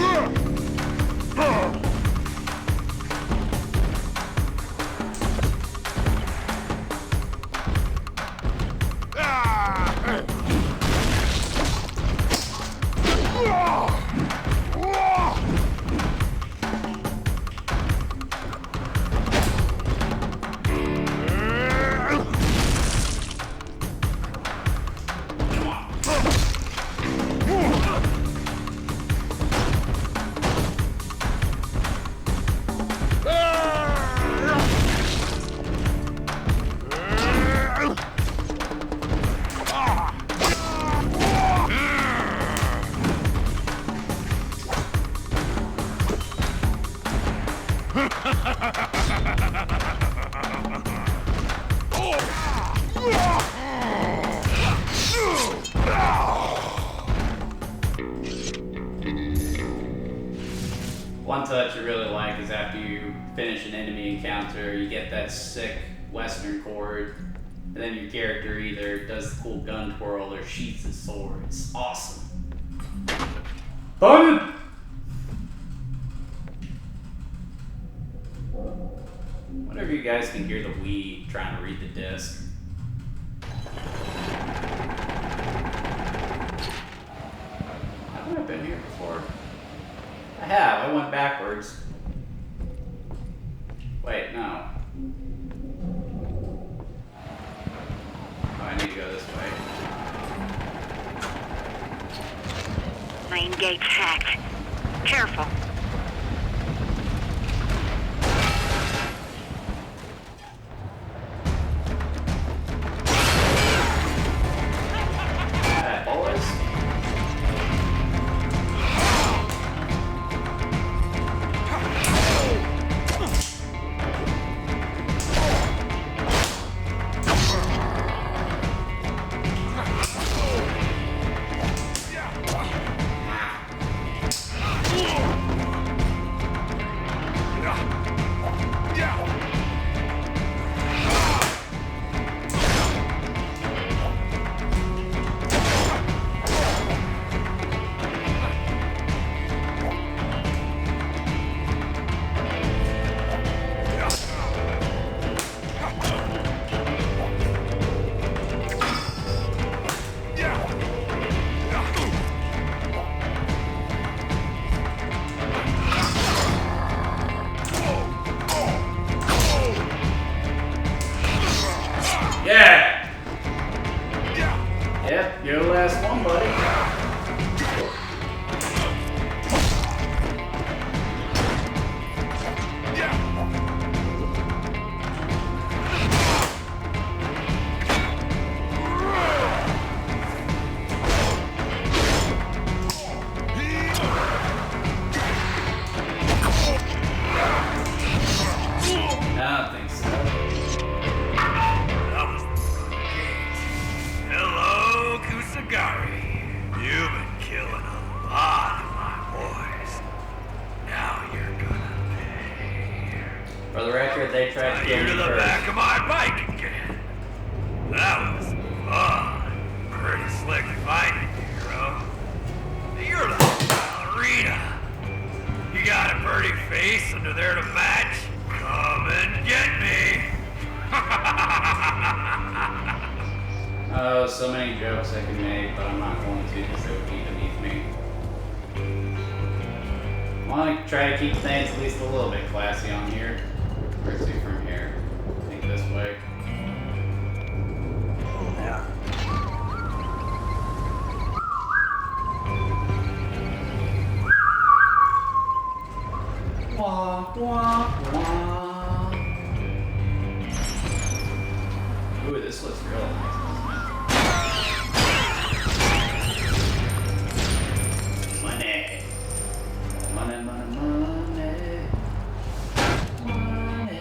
One touch I really like is after you finish an enemy encounter, you get that sick western chord, and then your character either does the cool gun twirl or sheaths his sword. It's awesome. Fun! Wonder if you guys can hear the Wii trying to read the disc. Haven't I been here before? I have. I went backwards. Wait, no. Oh, I need to go this way. Main gate's hacked. Careful. Alright, boys. Yeah! Yep, you're the last one, buddy. I don't think so. Hello, Kusagari. You've been killing a lot of my boys. Now you're gonna pay. For the record, they tried to kill You me to the first. back of my bike again. That was fun. Pretty slick fighting, hero. You're like a ballerina. You got a pretty face under there to match? Come and get me. Oh, so many jokes I can make, but I'm not going to because they would be beneath me. I want to try to keep things at least a little bit classy on here. Where's it from here? I think this way. Yeah. Wah, wah, wah. Ooh, this looks real nice, doesn't it? Money. Money, money, money. Money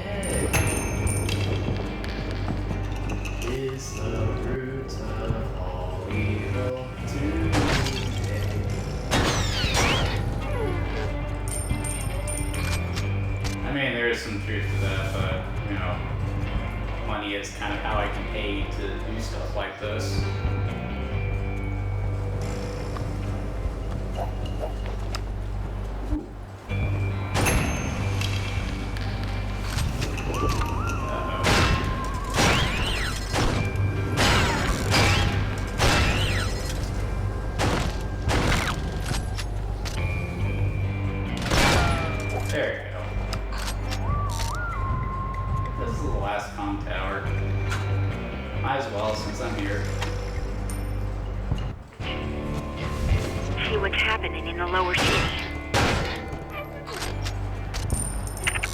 is the root of all evil today. I mean, there is some truth to that, but, you know, money is kind of how I can pay to do stuff like this. There you go. This is the last comm tower. Might as well, since I'm here. See what's happening in the lower city.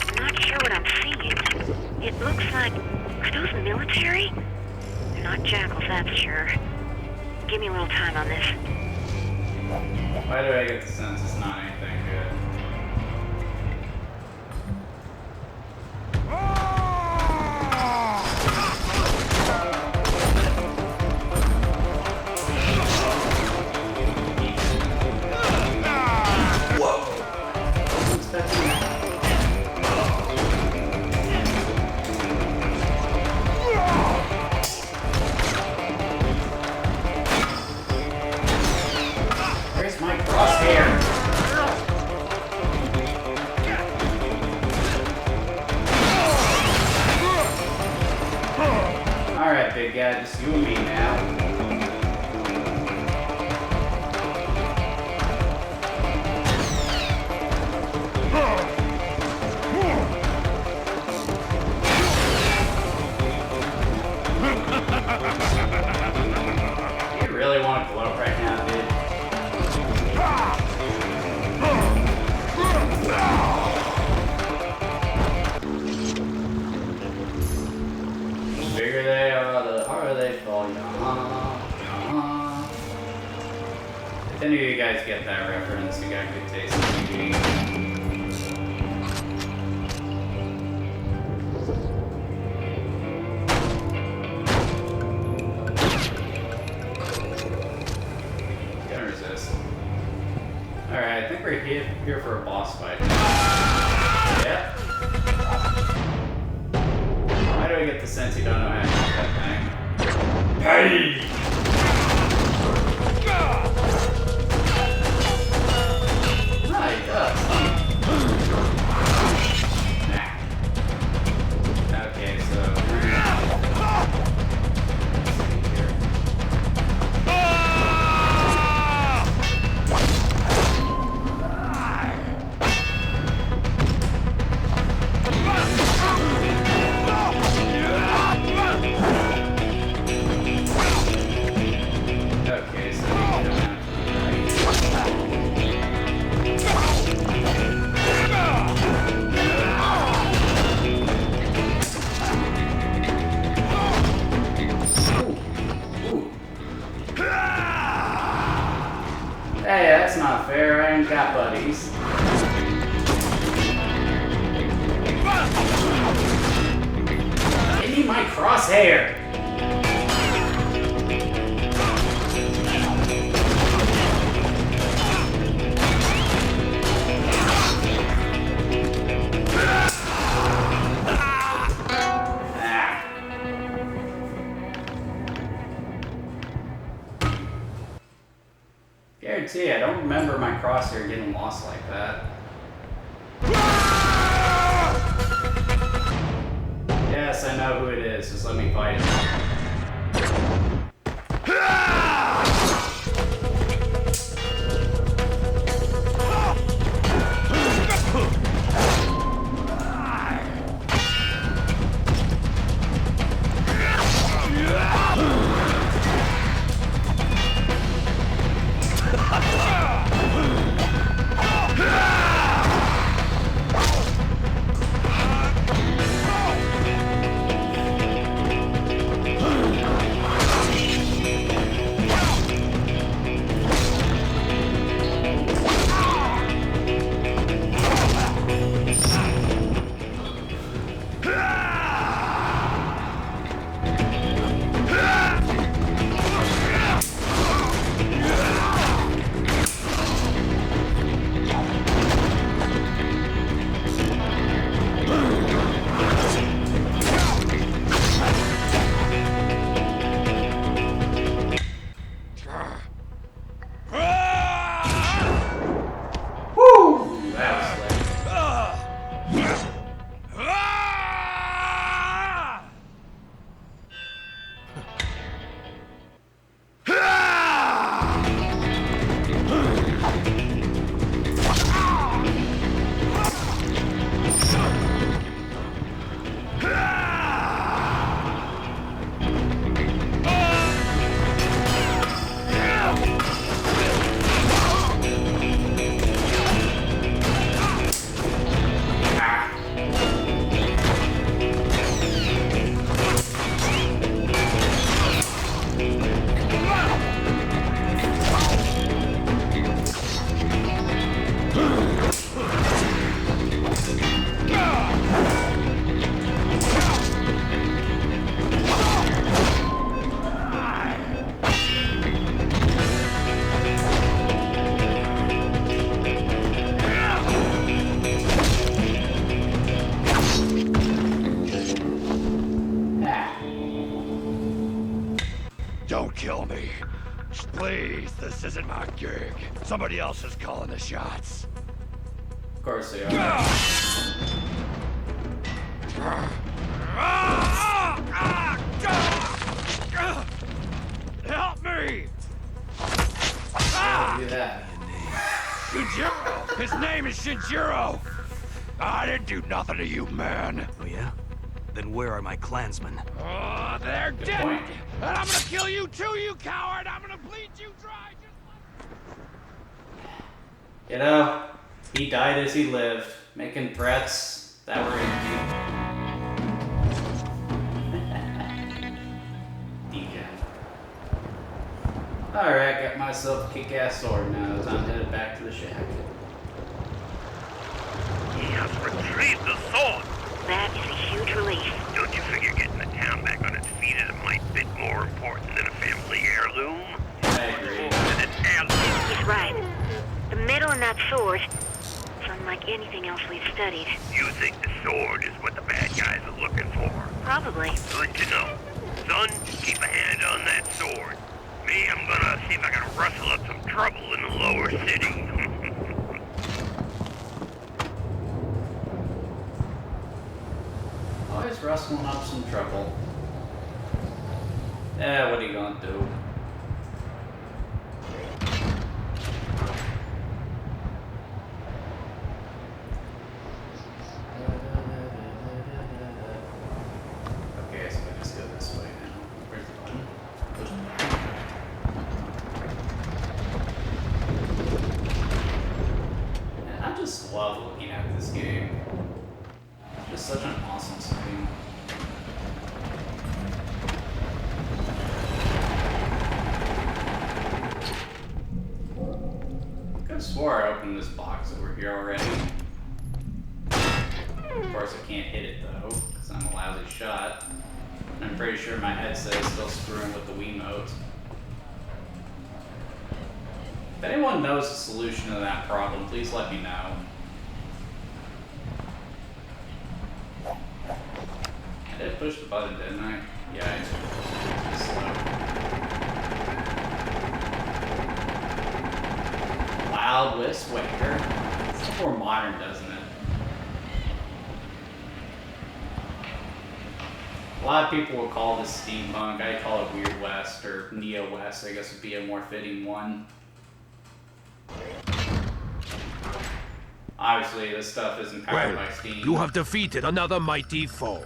I'm not sure what I'm seeing. It looks like... Are those military? They're not jackals, that's sure. Give me a little time on this. Why do I get the sense it's not anything good? Where's my crosshair? Alright, big guy, just you and me now. You really want to blow up right now, dude? The bigger they are, the harder they fall. If any of you guys get that reference, you got good taste in TV. Gonna resist. Alright, I think we're here for a boss fight. Yeah. Why do I get the sense you don't know how to do that thing? Hey! Ah, he does. Nah. Okay, so... got buddies. Give me my crosshair! Guarantee I don't remember my crosshair getting lost like that. Yes, I know who it is. Just let me fight him. Don't kill me. Please, this isn't my gig. Somebody else is calling the shots. Of course they are. Help me! Do that. Shinjiro! His name is Shinjiro! I didn't do nothing to you, man. Oh yeah? Then where are my clansmen? Oh, they're Good dead! point. And I'm gonna kill you too, you coward! I'm gonna bleed you dry! You know, he died as he lived, making threats that were empty. Alright, got myself a kick-ass sword now as I'm headed back to the shack. He has retrieved the sword. That is a huge relief. Don't you figure getting the town back on its feet is a mite bit more important than a family heirloom? I agree. An heirloom. He's right. The metal in that sword, it's unlike anything else we've studied. You think the sword is what the bad guys are looking for? Probably. Good to know. Son, keep a hand on that sword. Me, I'm gonna see if I can rustle up some trouble in the lower city. Always rustling up some trouble. What are you gonna do? Okay, so I just go this way now. Where's the button? Push the button. And I just love looking at this game. It's just such an awesome setting. swore I opened this box over here already. Of course, I can't hit it though, because I'm a lousy shot. And I'm pretty sure my headset is still screwing with the Wiimote. If anyone knows the solution to that problem, please let me know. I did push the button, didn't I? Yeah, I did. It's slow. Wild West Waker. It's more modern, doesn't it? A lot of people will call this steampunk. I call it Weird West, or Neo West, I guess would be a more fitting one. Obviously, this stuff isn't powered by Steam. You have defeated another mighty foe.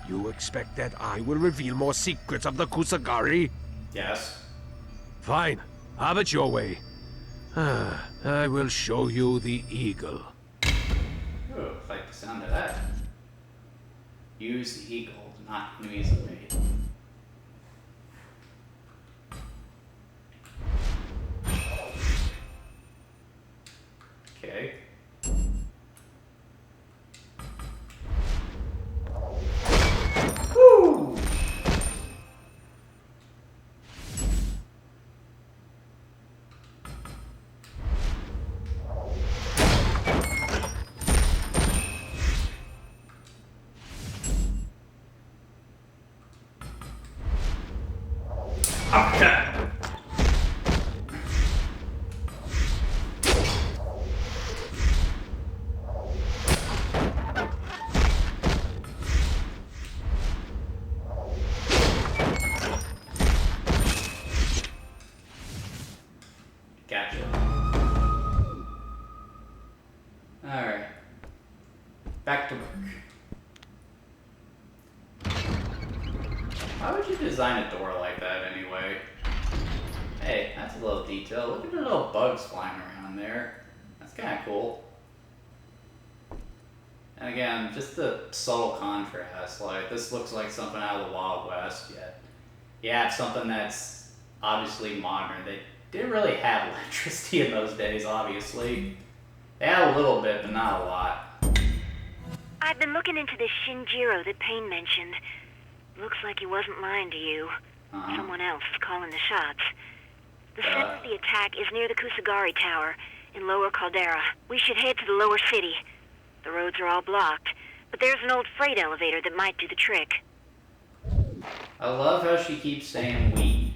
You expect that I will reveal more secrets of the Kusagari? Yes. Fine. Have it your way. I will show you the eagle. Ooh, I like the sound of that. Use the eagle, not easily. Okay. Woo! Okay. Gotcha. Alright. Back to work. Why would you design a door like that anyway? Hey, that's a little detail. Look at the little bugs flying around there. That's kind of cool. And again, just the subtle contrast. Like, this looks like something out of the Wild West, yet you have something that's obviously modern. They didn't really have electricity in those days, obviously. They had a little bit, but not a lot. I've been looking into this Shinjiro that Payne mentioned. Looks like he wasn't lying to you. Someone else is calling the shots. The center of the attack is near the Kusagari Tower in Lower Caldera. We should head to the lower city. The roads are all blocked, but there's an old freight elevator that might do the trick. I love how she keeps saying we.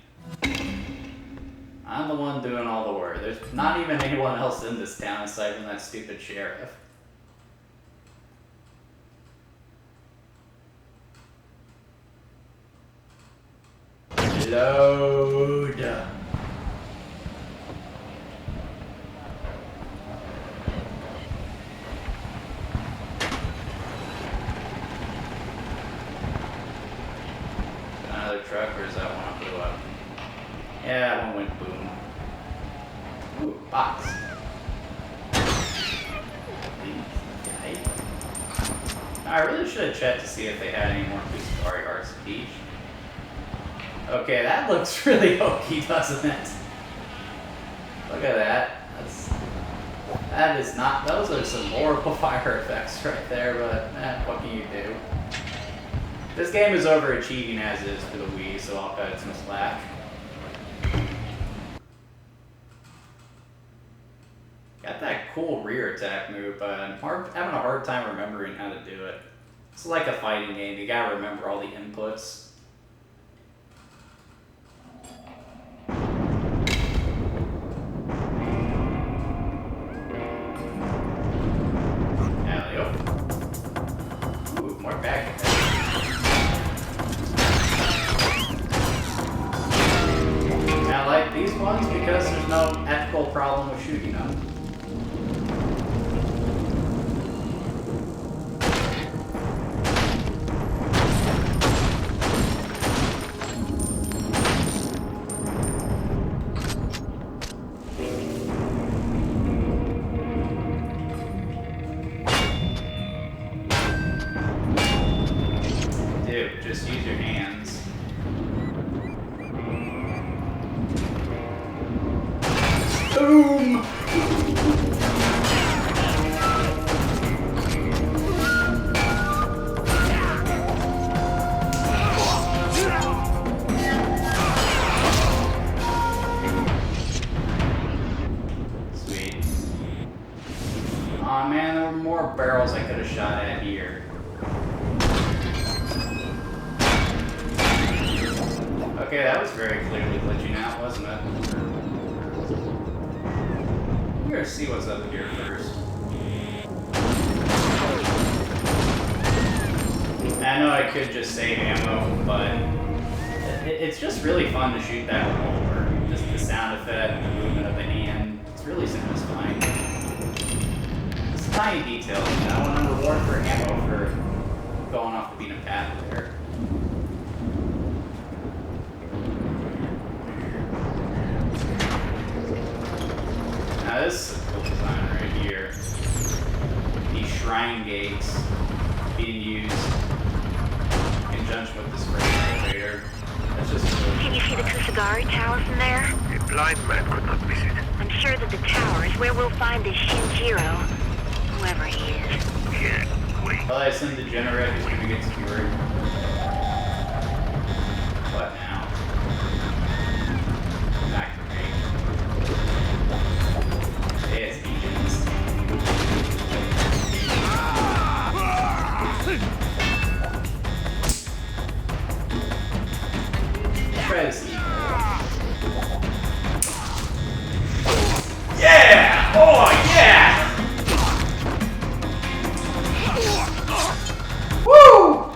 I'm the one doing all the work. There's not even anyone else in this town aside from that stupid sheriff. Load. Another truck, or is that one blew up? Yeah, that one went boom. Ooh, box. I really should have checked to see if they had any more Kusagari hearts to teach. Okay, that looks really hokey, doesn't it? Look at that. That is not. Those are some horrible fire effects right there, but what can you do? This game is overachieving as is for the Wii, so I'll cut it some slack. Got that cool rear attack move, but I'm having a hard time remembering how to do it. It's like a fighting game. You gotta remember all the inputs. Because there's no ethical problem with shooting them. Dude, just use your hands. Boom! more barrels I could have shot at here. Okay, that was very clearly glitching out, wasn't it? We're gonna see what's up here first. I know I could just save ammo, but it's just really fun to shoot that revolver. Just the sound effect, the movement of the hand. It's really satisfying. It's a tiny detail. I want a reward for ammo for going off the beaten path there. Now this is a cool design right here. These shrine gates being used in conjunction with the spray elevator. That's just really Can you see the Kusagari Tower from there? A blind man could not miss it. I'm sure that the tower is where we'll find this Shinjiro, whoever he is. Can't wait. Well, I assume the generator is gonna get skewered. What now? Back to me. It's beacons. Try this evil. Yeah! Oh yeah! Woo!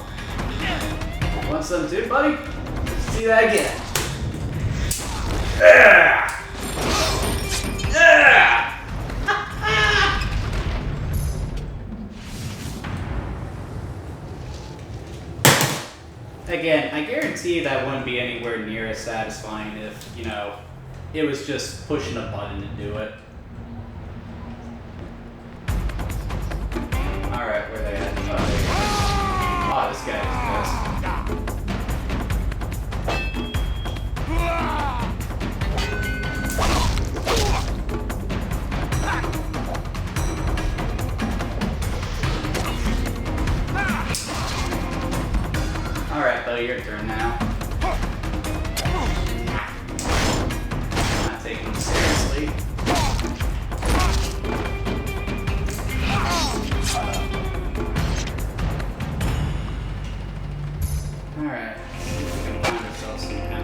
Want some too, buddy? Let's see that again. Yeah! Yeah! Again, I guarantee that wouldn't be anywhere near as satisfying if, you know, it was just pushing a button to do it. Alright, where they at? Oh, there you go. Oh, this guy is pissed. Alright, buddy, your turn now. Not taking it seriously. Alright, let's see if we can find ourselves some ammo.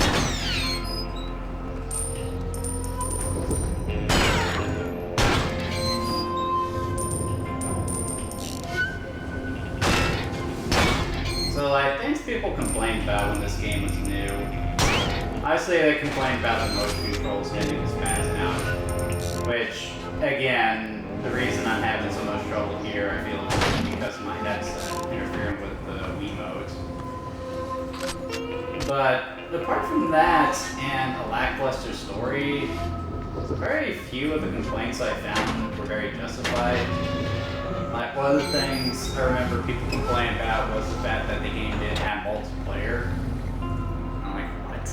So, like, things people complained about when this game was new. Obviously, they complained about the motion controls getting spazzed out. Which, again, the reason I'm having so much trouble here, I feel, is because of my headset interfering with the Wiimote. But apart from that and a lackluster story, very few of the complaints I found were very justified. Like, one of the things I remember people complaining about was the fact that the game didn't have multiplayer. I'm like, what?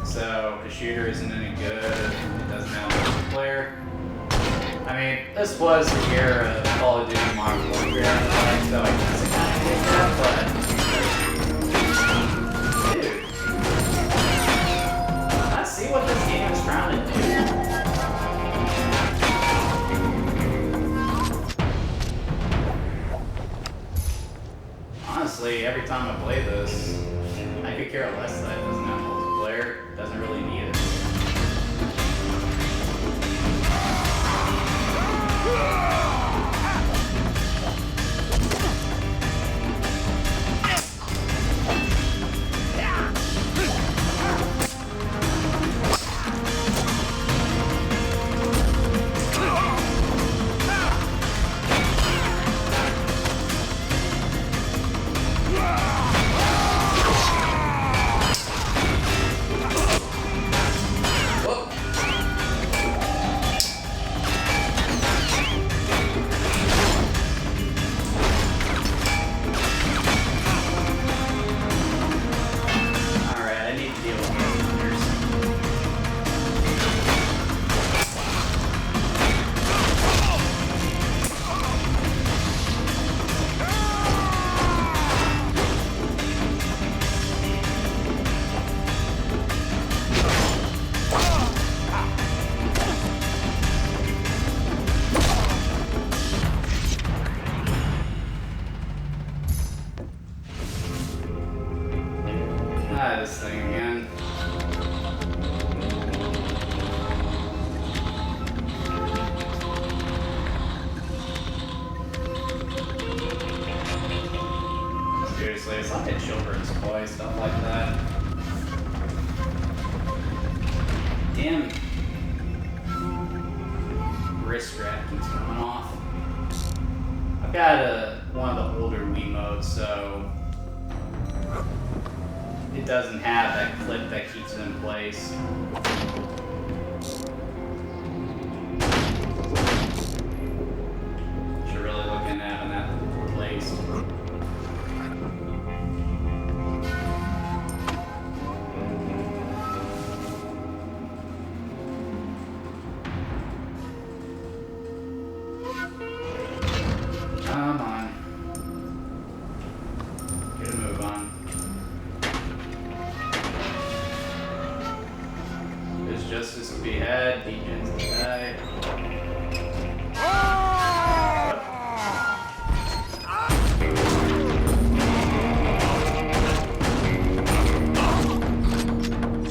So, the shooter isn't any good, it doesn't have multiplayer. I mean, this was the era of Call of Duty Modern Warfare, so I guess I kind of get that, but... Dude. Let's see what this game is trying to do. Honestly, every time I play this, I could care less that it doesn't have multiplayer. It doesn't really need it. Ah, this thing again. Seriously, it's like a children's toy, stuff like that. Damn. Wrist strap keeps coming off. I've got one of the older Wiimotes, so it doesn't have that clip that keeps it in place. Should really look into having that replaced. Come on. Get a move on. There's justice to be had, degens to die.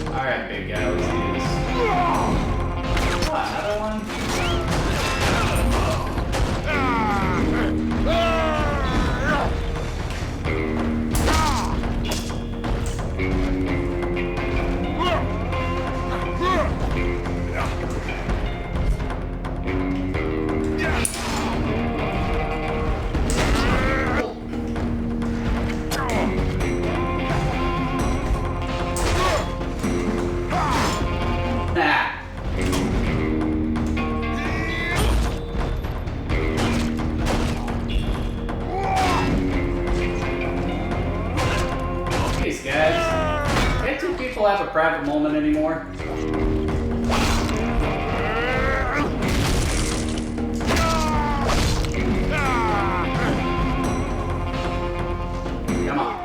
Alright, big guy, let's do this. Oh, another one? Nah. Jeez, guys. Can't two people have a private moment anymore? Come on.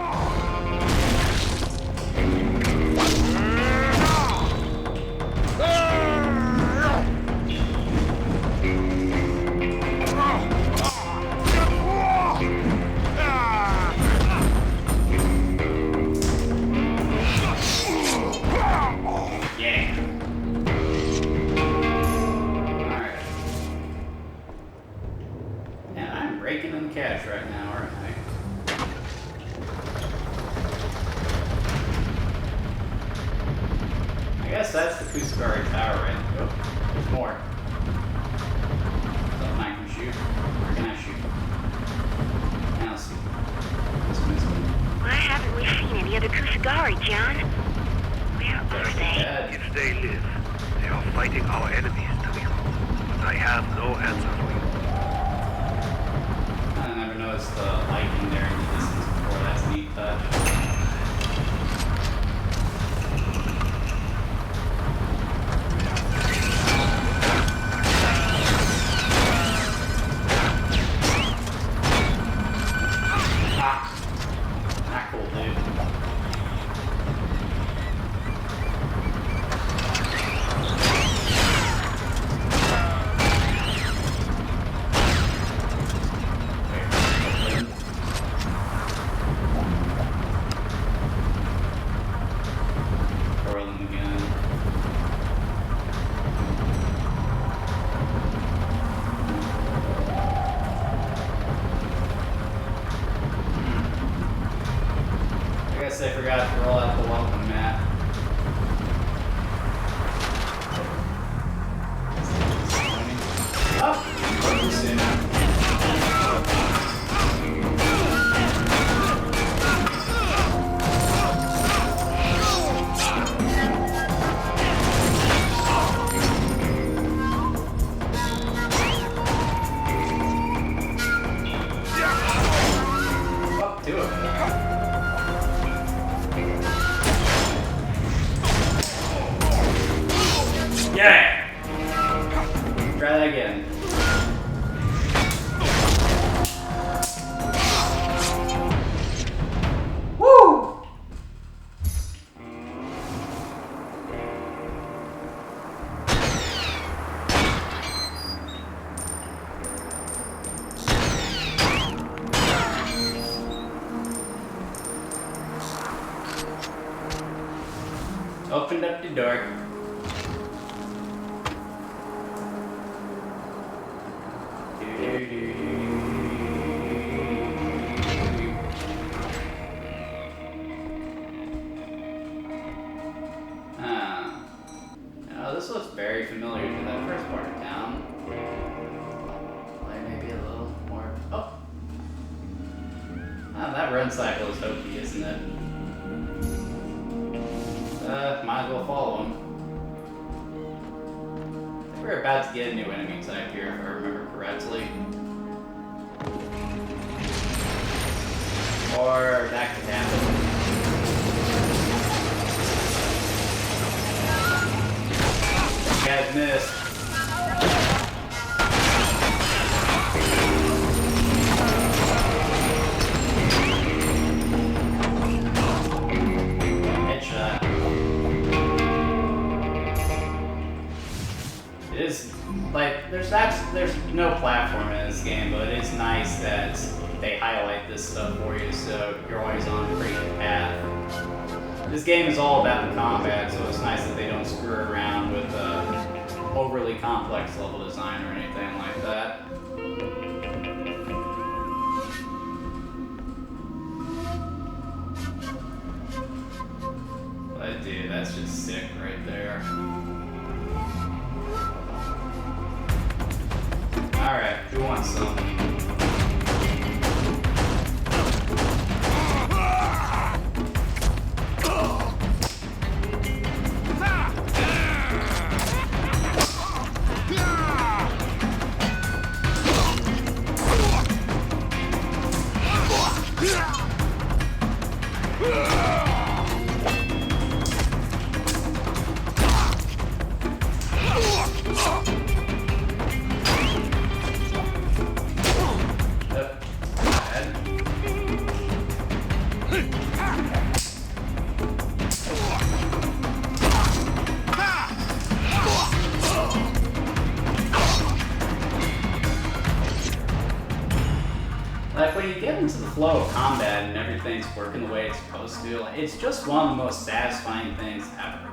Yeah. Alright. And I'm raking in cash right now, aren't I? I guess that's the Kusakari Tower, right? Oh, there's more. Something I can shoot. Where can I shoot? Now see. This one's good. Why haven't we seen any other Kusagari, John? Where are they? Dead. If they live, they are fighting our enemies, Tamiko. But I have no answer for you. I never noticed the lighting there in the distance before. That's a neat touch. Not cool, dude. Twirl them again. I guess I forgot to roll out the welcome mat. Oh, welcome soon. Up to it. Opened up the door. This looks very familiar to that first part of town. Like maybe a little more. Oh! That run cycle is hokey, isn't it? Might as well follow him. I think we're about to get a new enemy type here, if I remember correctly. Or that could happen. You guys missed. Headshot. It is like there's no platform in this game, but it's nice that they highlight this stuff for you, so you're always on a pretty good path. This game is all about the combat, so it's nice that they don't screw around with overly complex level design or anything like that. But dude, that's just sick right there. Alright, who wants some? Like, when you get into the flow of combat and everything's working the way it's supposed to, like, it's just one of the most satisfying things ever.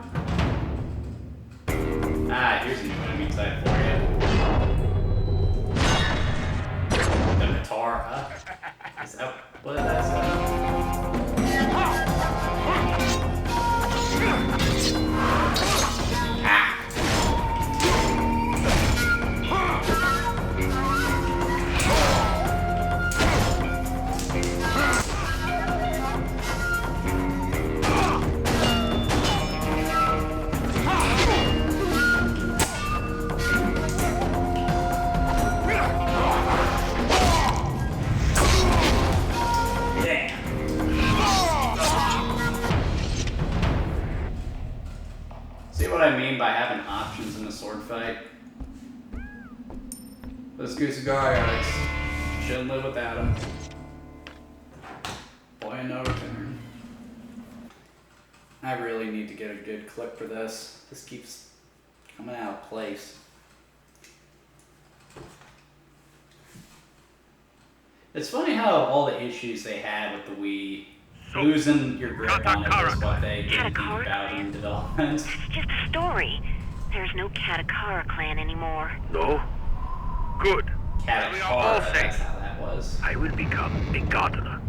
Ah, here's a new enemy type for you. The guitar, huh? Is that what that what I mean by having options in a sword fight? Let's go cigar, Alex. Shouldn't live without him. Boy, no return. I really need to get a good clip for this. This keeps coming out of place. It's funny how all the issues they had with the Wii, losing your grip on it is what they didn't think about in development. It's just a story. There's no Katakara clan anymore. No? Good. Katakara, that's how that was. I will become a gardener.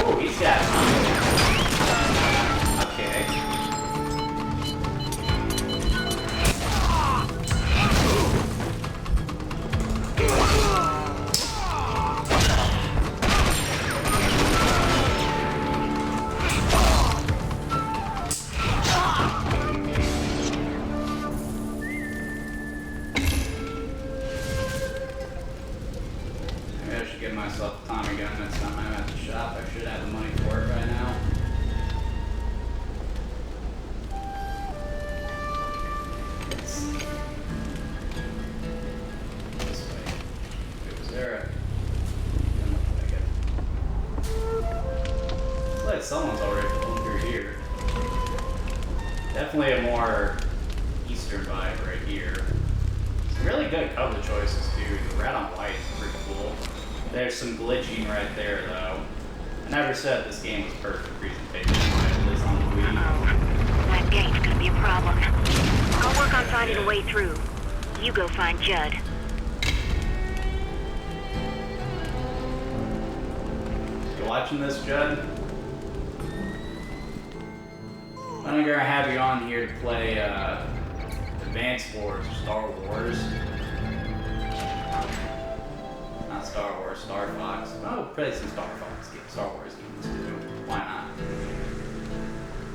Oh, he's got okay. Give myself a Tommy gun next time I'm at the shop. I should have the money for it right now. This way. It was there. Looks like someone's already flown through here. Definitely a more eastern vibe right here. Some really good color choices too. The red on white is pretty cool. There's some glitching right there, though. I never said this game was perfect presentation-wise, at least on the Wii. That gate's gonna be a problem. I'll work on finding a way through. You go find Judd. You watching this, Judd? I'm gonna have you on here to play Advance Wars, Star Wars. Not Star Wars, Star Fox. Oh, play some Star Fox games, Star Wars games too. Why not?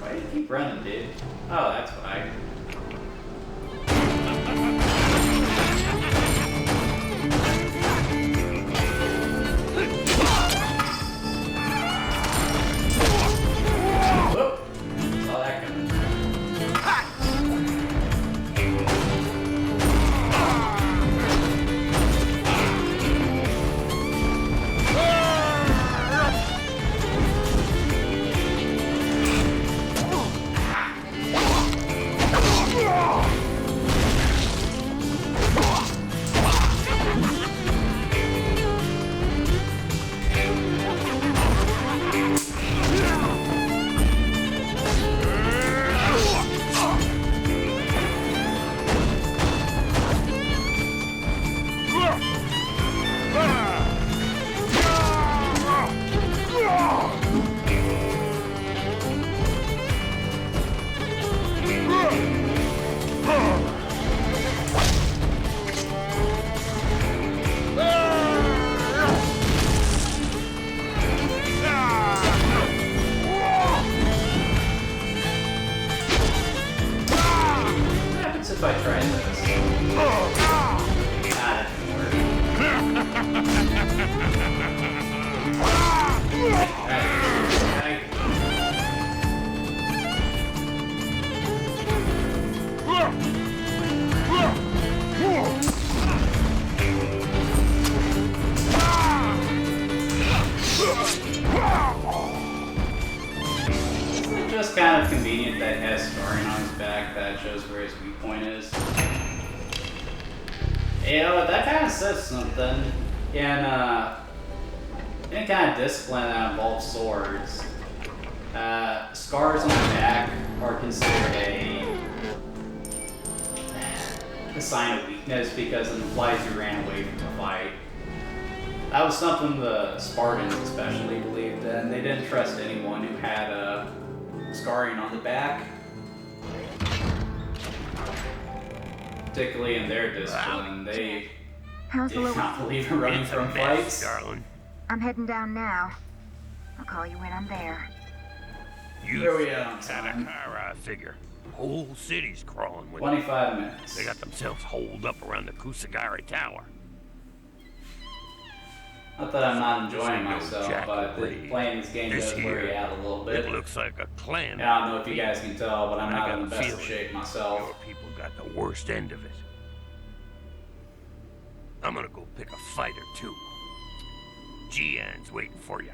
Why do you keep running, dude? Oh, that's why. Whoop! Saw that coming. What happens if I try this? That didn't work. It's just kind of convenient that he has scarring on his back that shows where his weak point is. You know, that kind of says something. In any kind of discipline that involves swords, scars on the back are considered a sign of weakness because it implies you ran away from the fight. That was something the Spartans especially believed in. They didn't trust anyone who had scarring on the back. Particularly in their discipline, they How's did not believe in running from fights. darling. I'm heading down now. I'll call you when I'm there. You Where are we at on had a time? car, I figure. Whole city's crawling with 25 them. minutes. They got themselves holed up around the Kusagari Tower. Not that I'm not This enjoying ain't no myself, Jack but Reed. playing this game This does wear you here, out a little bit. It looks like a clan. Yeah, I don't know if you guys can tell, but I'm I not got in a the best of feeling shape Your myself. people got the worst end of it. I'm gonna go pick a fight or two. Jian's waiting for you.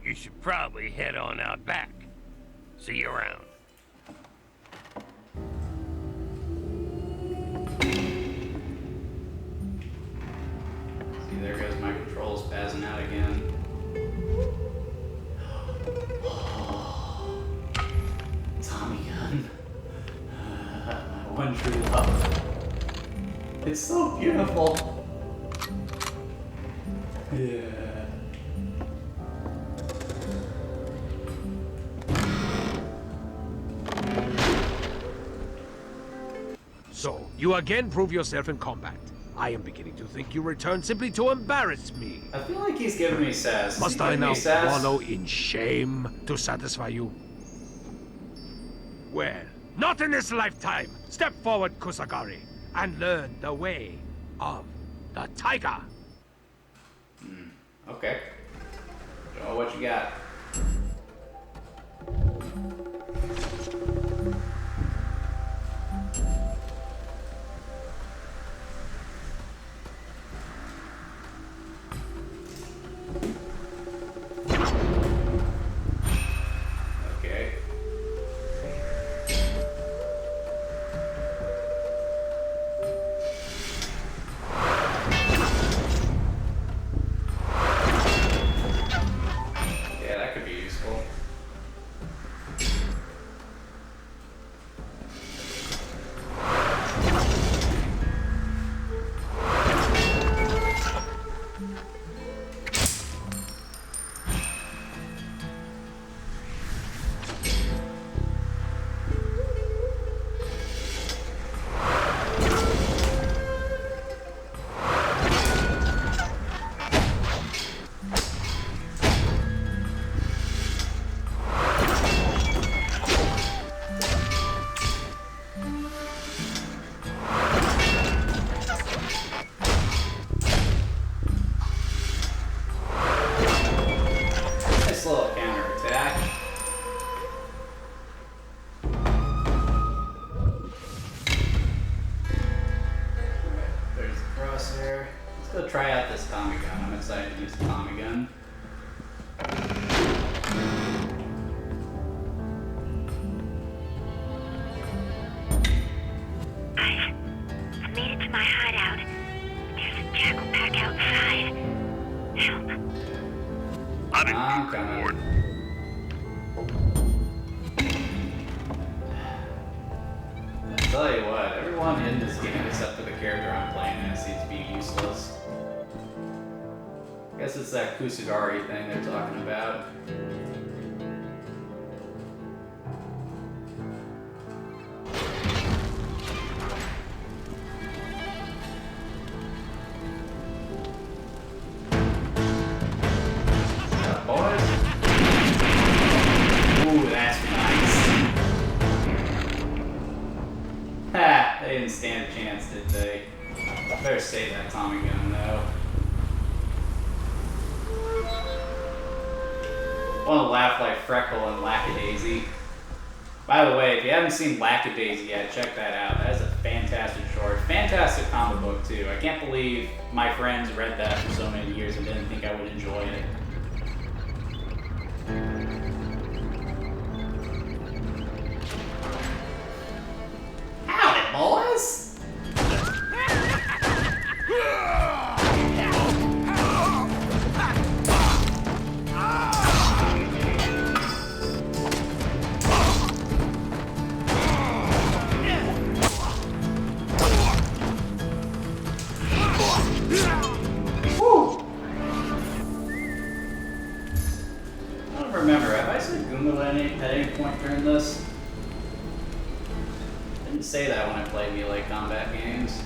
You should probably head on out back. See you around. See, there goes my controls passing out again. Tommy gun. My one true love. It's so beautiful. Yeah. So, you again prove yourself in combat. I am beginning to think you returned simply to embarrass me. I feel like he's giving me sass. Must I now wallow in shame to satisfy you? Well, not in this lifetime. Step forward, Kusagari, and learn the way of the tiger. Okay. Show what you got. Okay. gun. I made it to my hideout. There's a jackal pack outside. Help. I'm coming. I tell you what, everyone in this game except for the character I'm playing as seems to be useless. I guess it's that Kusugari thing they're talking about. They didn't stand a chance, did they? Better save that Tommy gun, though. Want to laugh like Freckle and Lackadaisy. By the way, if you haven't seen Lackadaisy yet, check that out. That is a fantastic short. Fantastic comic book, too. I can't believe my friends read that for so many years and didn't think I would enjoy it. Howdy, boys! I don't remember, have I said Goomba at any point during this? I didn't say that when I played melee combat games.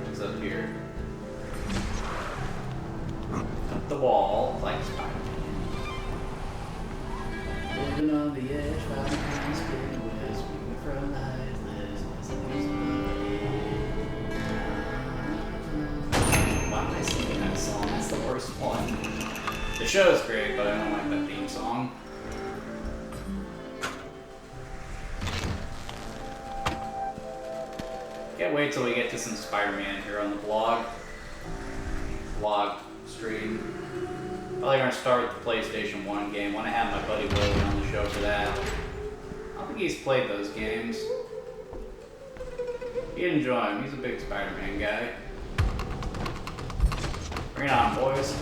What's up here? Up the wall, like Spider-Man. Living on the edge, fighting against spinning webs, moving from lifeless. Why am I singing that song? That's the worst one. The show's great, but I don't like that theme song. Can't wait till we get to some Spider-Man here on the vlog stream. Probably gonna start with the PlayStation 1 game. Want to have my buddy Willie on the show for that. I don't think he's played those games. You'd enjoy him. He's a big Spider-Man guy. Bring it on, boys.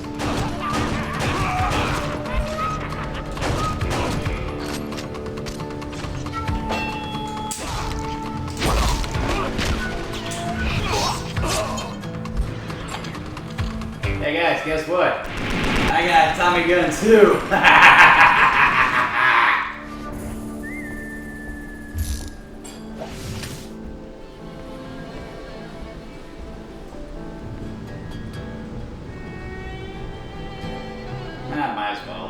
Hey guys, guess what? I got a Tommy gun too. Might as well.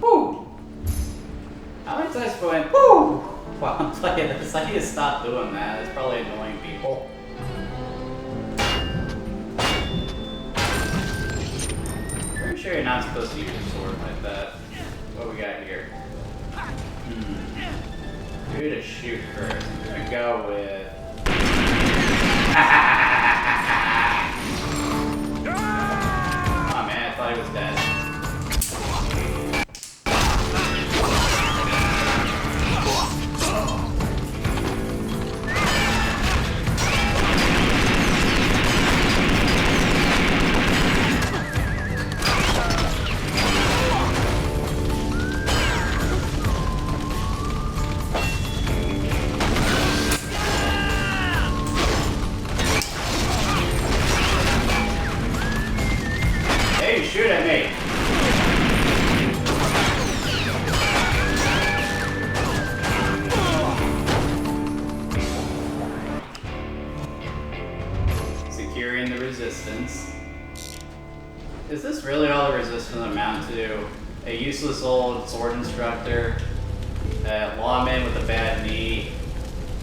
Woo! How many times going woo while I'm playing this? I need to stop doing that. It's probably annoying people. Pretty sure you're not supposed to use a sword like that. What we got here? Who to shoot first? I'm gonna go with. Oh man, I thought he was dead. Shoot at me. two. A useless old sword instructor, a lawman with a bad knee,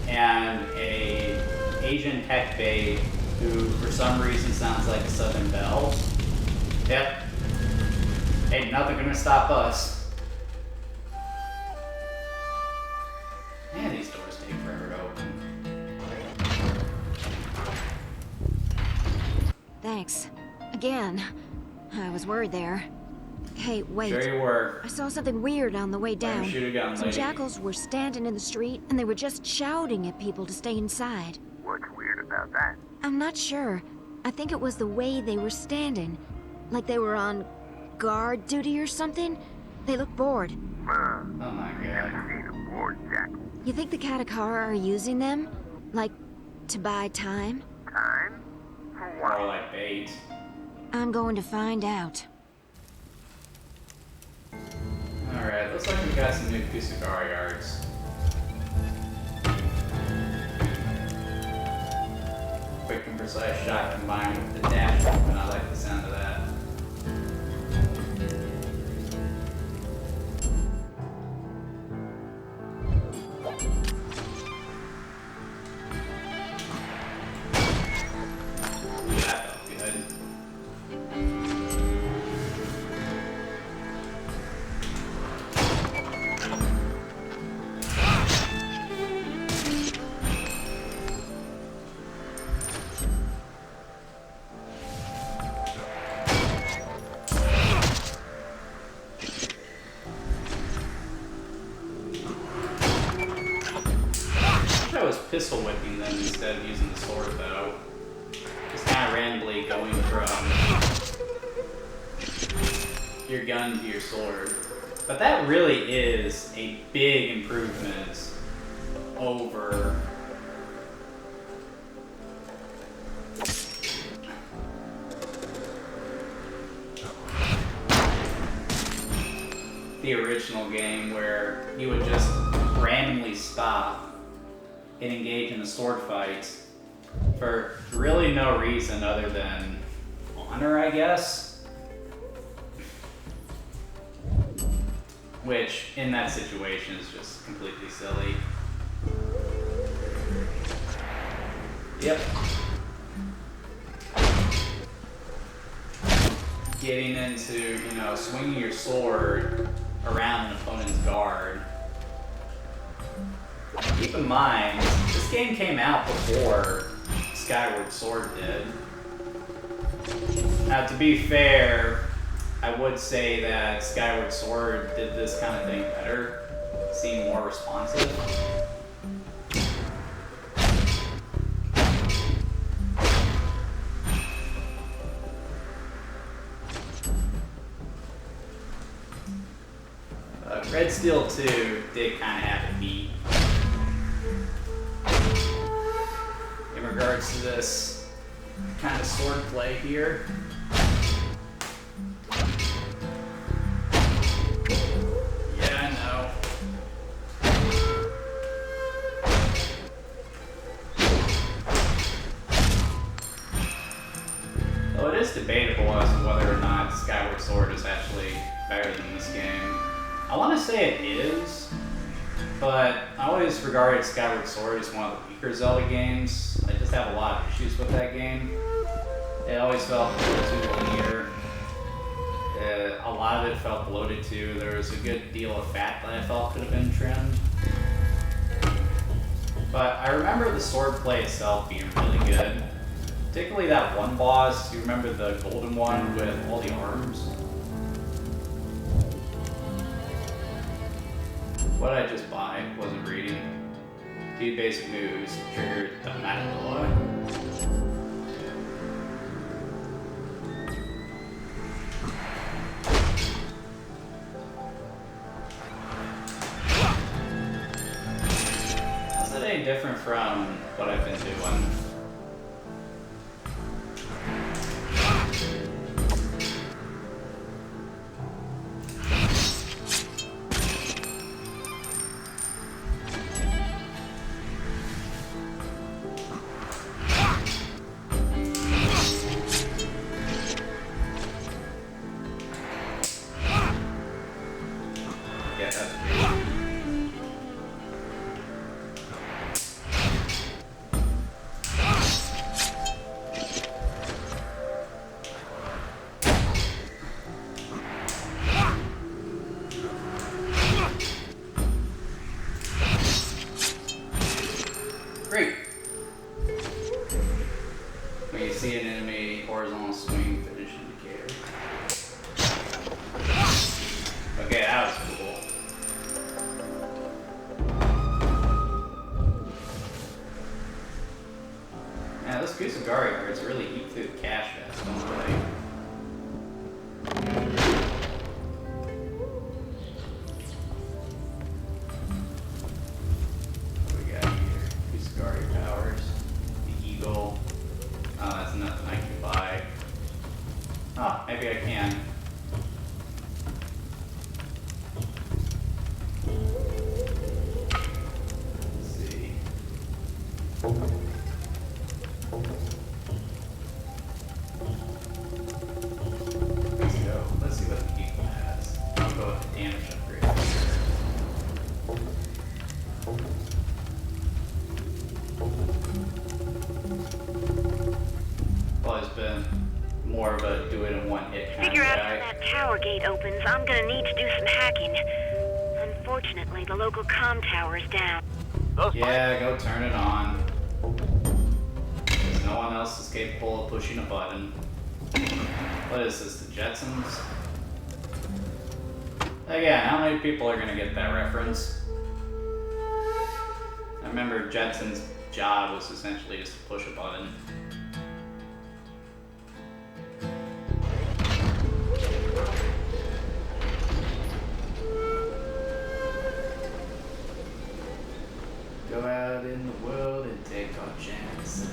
and a Asian tech babe who for some reason sounds like a Southern Belle. Yep. Ain't nothing gonna stop us. Man, these doors take forever to open. Thanks. Again. I was worried there. Hey, wait. Sure you were. I saw something weird on the way down. Shoot a gun, Some lady. jackals were standing in the street, and they were just shouting at people to stay inside. What's weird about that? I'm not sure. I think it was the way they were standing. Like they were on guard duty or something. They looked bored. Oh my god. Seen a bored jackal. You think the Katakara are using them? Like, to buy time? Time? For what? More like bait. I'm going to find out. Alright, looks like we got some new Kusagari arts. Quick and precise shot combined with the dash movement. I like the sound of that. That felt good. I was pistol whipping them instead of using the sword though. Just kind of randomly going from your gun to your sword. But that really is a big improvement over the original game where you would just randomly stop and engage in a sword fight for really no reason other than honor, I guess. Which, in that situation, is just completely silly. Yep. Getting into, swinging your sword around an opponent's guard. Keep in mind, this game came out before Skyward Sword did. Now, to be fair, I would say that Skyward Sword did this kind of thing better, seemed more responsive. Red Steel 2 did kind of have it beat. In regards to this kind of sword play here. Yeah, I know. Though it is debatable as to whether or not Skyward Sword is actually better than this game. I want to say it is, but I always regarded Skyward Sword as one of the weaker Zelda games. I just have a lot of issues with that game. It always felt a little too linear. A lot of it felt bloated too. There was a good deal of fat that I felt could have been trimmed. But I remember the swordplay itself being really good. Particularly that one boss. You remember the golden one with all the arms? What did I just buy? Wasn't reading. 2 basic moves. Triggered the Matador. How's it any different from what I've been doing? that's great. Great. When you see an enemy horizontal swing finish indicator. Okay, that was cool. Man, those Kusagari birds really eat through the cash fast, don't they? What do we got here? Kusagari powers. The eagle. Oh, that's nothing I can buy. Oh, maybe I can. Let's see. Let's go. Let's see what the eagle has. I'll go with the damage upgrade. Always been more of a do it in one hit kind of Figure out how guy. that tower gate opens. I'm gonna need to do some hacking. Unfortunately, the local comm tower is down. Yeah, go turn it on. Because no one else is capable of pushing a button. What is this, the Jetsons? Again, how many people are gonna get that reference? I remember Jetson's job was essentially just to push a button. Go out in the world and take our chances.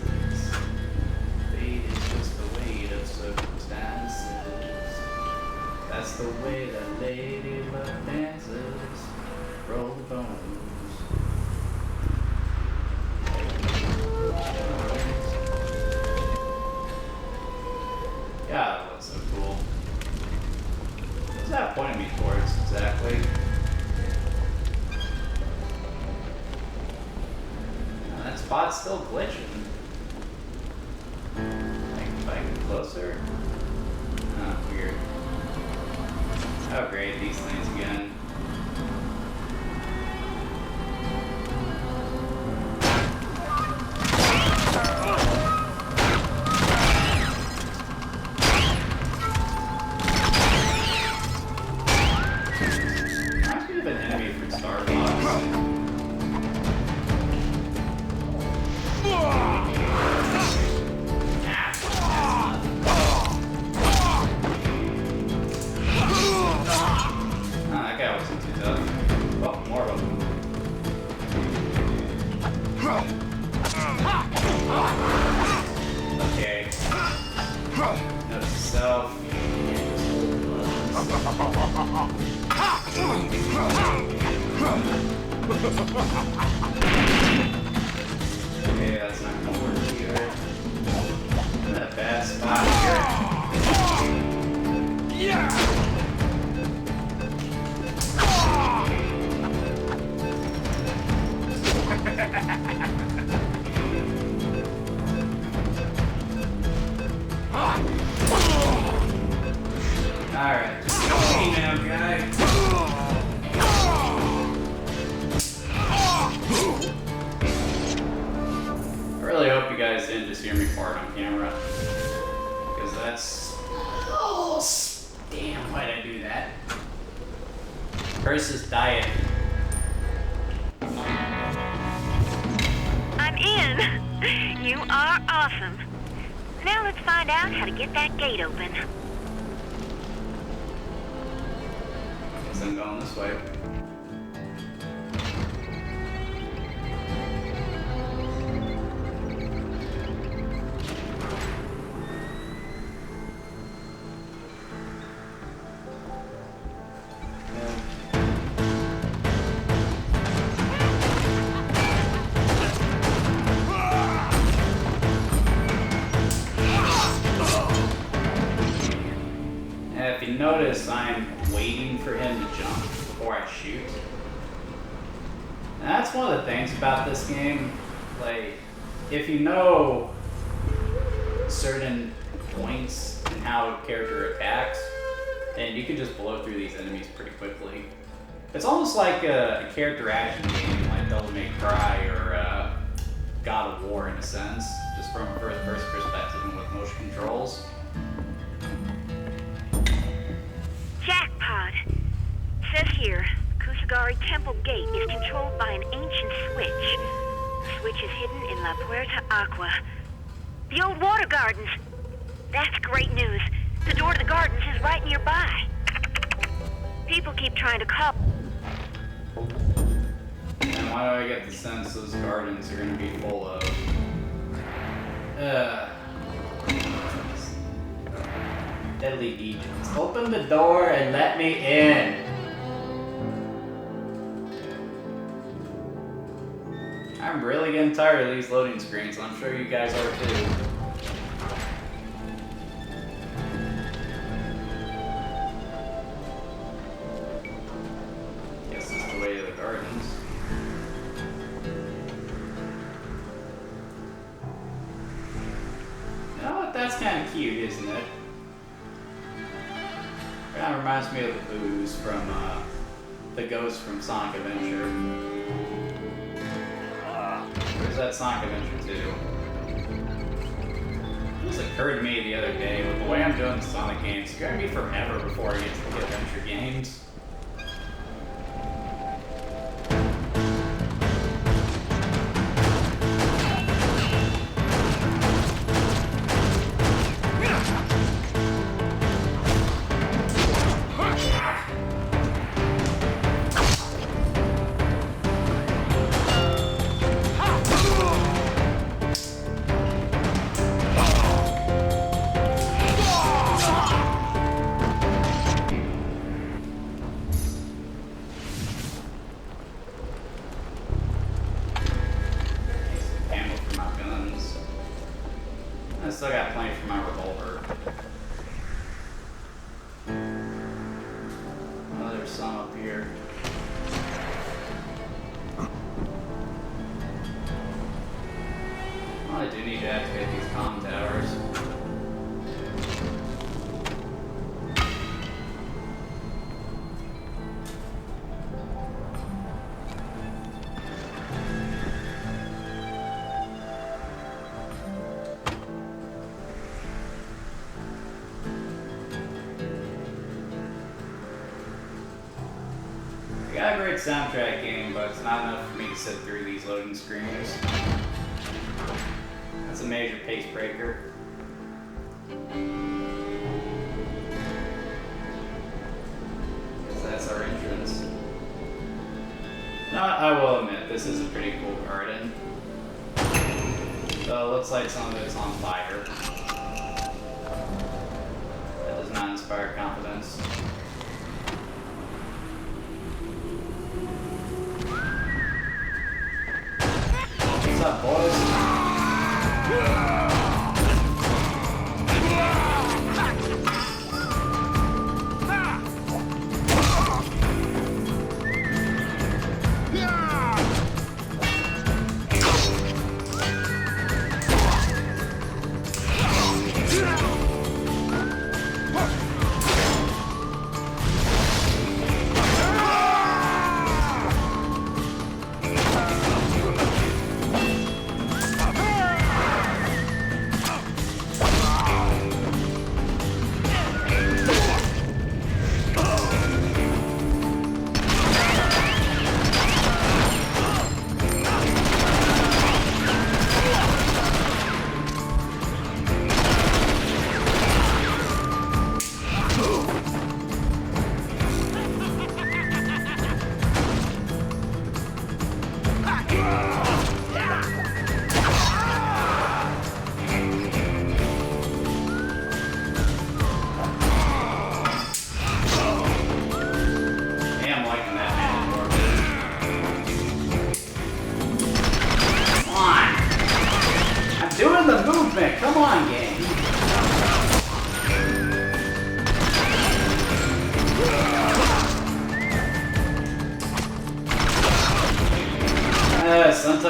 Fate is just the weight of circumstances. That's the way that lady love dances. Roll the bones. Yeah, that looks so cool. What's that pointing me towards exactly? That spot's still glitching. Like, if I get closer. Oh, weird. How great these things again. Reminds me of an enemy from Star Fox. That guy wasn't too tough. Oh, more of them. Okay. Note to self. Okay, that's not gonna work here. That bad spot here. Yeah! Alright, just hey now, guy. I really hope you guys didn't just hear me fart on camera. Because that's... Oh, damn, why'd I do that? Versus diet. I'm in. You are awesome. Now let's find out how to get that gate open. Guess I'm going this way. If you notice, I'm waiting for him to jump. before I shoot. And that's one of the things about this game. Like, if you know certain points and how a character attacks, and you can just blow through these enemies pretty quickly. It's almost like a character action game, like Devil May Cry or God of War in a sense, just from a first-person perspective and with motion controls. Jackpot. Says here, Kusagari Temple Gate is controlled by an ancient switch. The switch is hidden in La Puerta Aqua. The old water gardens. That's great news. The door to the gardens is right nearby. People keep trying to call. And why do I get the sense those gardens are going to be full of... deadly demons. Open the door and let me in! I'm really getting tired of these loading screens. I'm sure you guys are too. Guess it's the way to the gardens. You know what? That's kind of cute, isn't it? Kind of reminds me of the booze from the ghost from Sonic Adventure. Where's that Sonic Adventure 2? This occurred to me the other day, with the way I'm doing the Sonic games, it's gonna be forever before I get to the adventure games. I still got plenty for my revolver. Oh, there's some up here. Oh, I do need to activate these comm towers. I got a great soundtrack game, but it's not enough for me to sit through these loading screens. That's a major pace breaker. Guess that's our entrance. Now, I will admit, this is a pretty cool garden. So it looks like some of it's on fire. That does not inspire confidence. What's up, boys?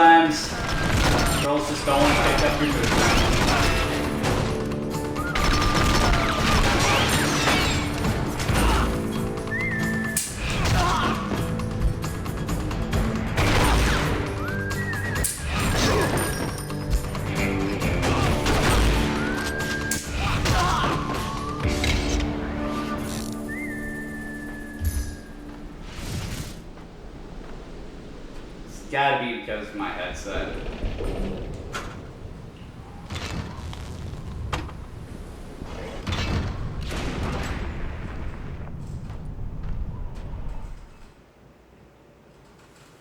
sometimes controls just don't want to pick up your moves. Gotta be because of my headset.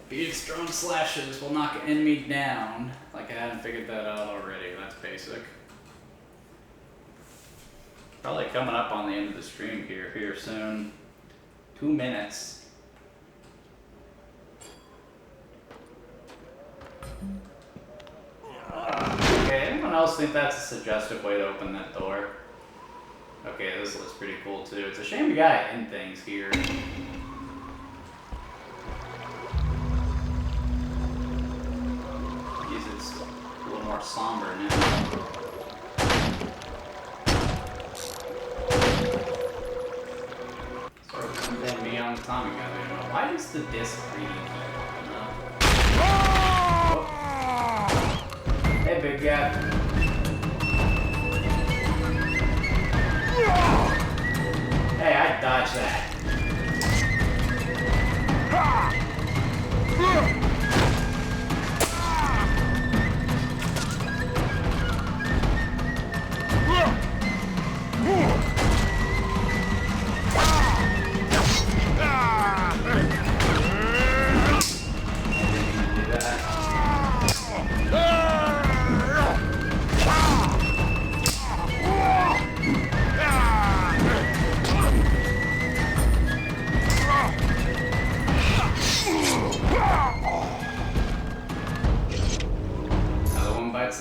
Being strong slashes will knock an enemy down. Like I hadn't figured that out already. That's basic. Probably coming up on the end of the stream here soon. 2 minutes. Okay, anyone else think that's a suggestive way to open that door? Okay, this looks pretty cool too. It's a shame we gotta end things here. It's a little more somber now. Sort of something me on the Tommy guy. Why does the disc reading keep popping up? Hey, big guy. Hey, I dodged that.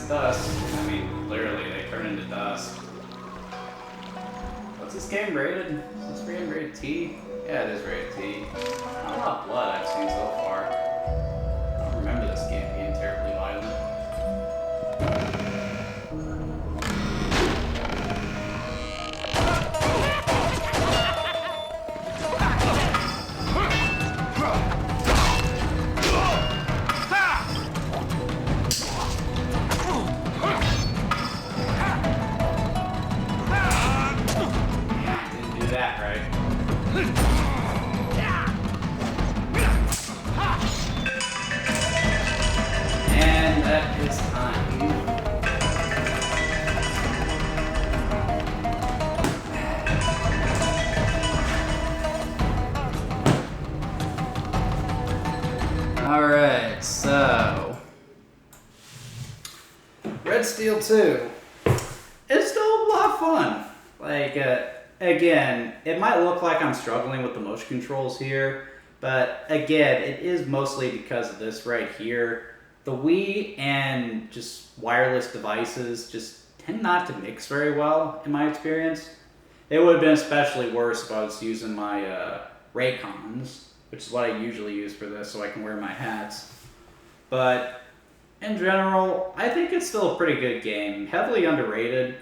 Dust. I mean, literally, they turn into dust. What's this game rated? Is this game rated T? Yeah, it is rated T. Not a lot of blood I've seen so far. I don't remember this game being terribly violent. And that is time. Alright, so Red Steel 2. It's still a lot of fun. Like, again, it might look like I'm struggling with the motion controls here, but again, it is mostly because of this right here. The Wii and just wireless devices just tend not to mix very well, in my experience. It would have been especially worse if I was using my Raycons, which is what I usually use for this so I can wear my hats. But in general, I think it's still a pretty good game. Heavily underrated.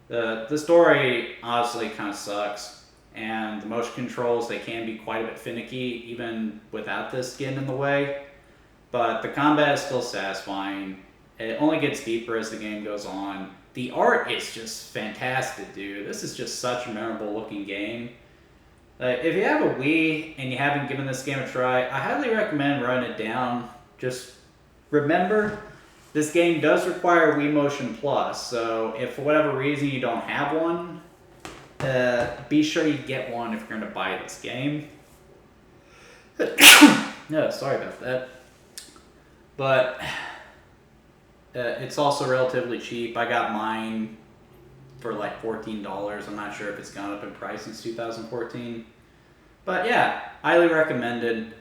The story honestly kind of sucks, and the motion controls, they can be quite a bit finicky even without this skin in the way. But the combat is still satisfying. It only gets deeper as the game goes on. The art is just fantastic, dude. This is just such a memorable looking game. If you have a Wii and you haven't given this game a try, I highly recommend running it down. Just remember, this game does require Wii Motion Plus, so if for whatever reason you don't have one, be sure you get one if you're going to buy this game. No, sorry about that. But it's also relatively cheap. I got mine for like $14. I'm not sure if it's gone up in price since 2014. But yeah, highly recommended.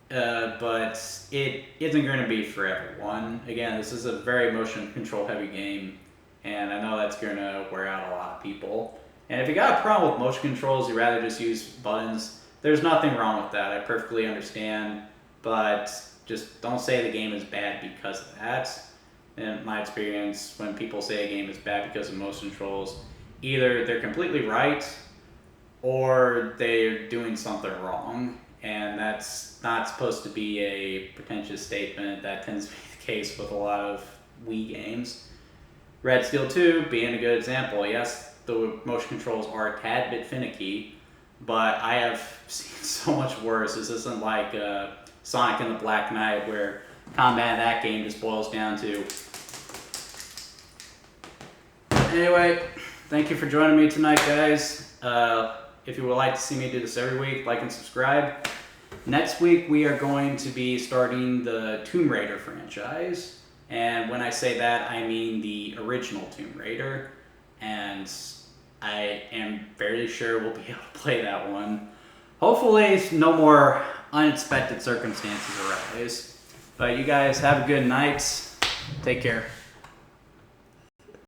But it isn't going to be for everyone. Again, this is a very motion control heavy game, and I know that's going to wear out a lot of people. And if you got a problem with motion controls, you'd rather just use buttons, there's nothing wrong with that. I perfectly understand. But Just don't say the game is bad because of that. In my experience, when people say a game is bad because of motion controls, either they're completely right or they're doing something wrong. And that's not supposed to be a pretentious statement. That tends to be the case with a lot of Wii games. Red Steel 2 being a good example. Yes, the motion controls are a tad bit finicky, but I have seen so much worse. This isn't like Sonic and the Black Knight, where combat in that game just boils down to. Anyway, thank you for joining me tonight, guys. If you would like to see me do this every week, like and subscribe. Next week, we are going to be starting the Tomb Raider franchise. And when I say that, I mean the original Tomb Raider. And I am fairly sure we'll be able to play that one. Hopefully, no more unexpected circumstances arise. But you guys have a good night. Take care.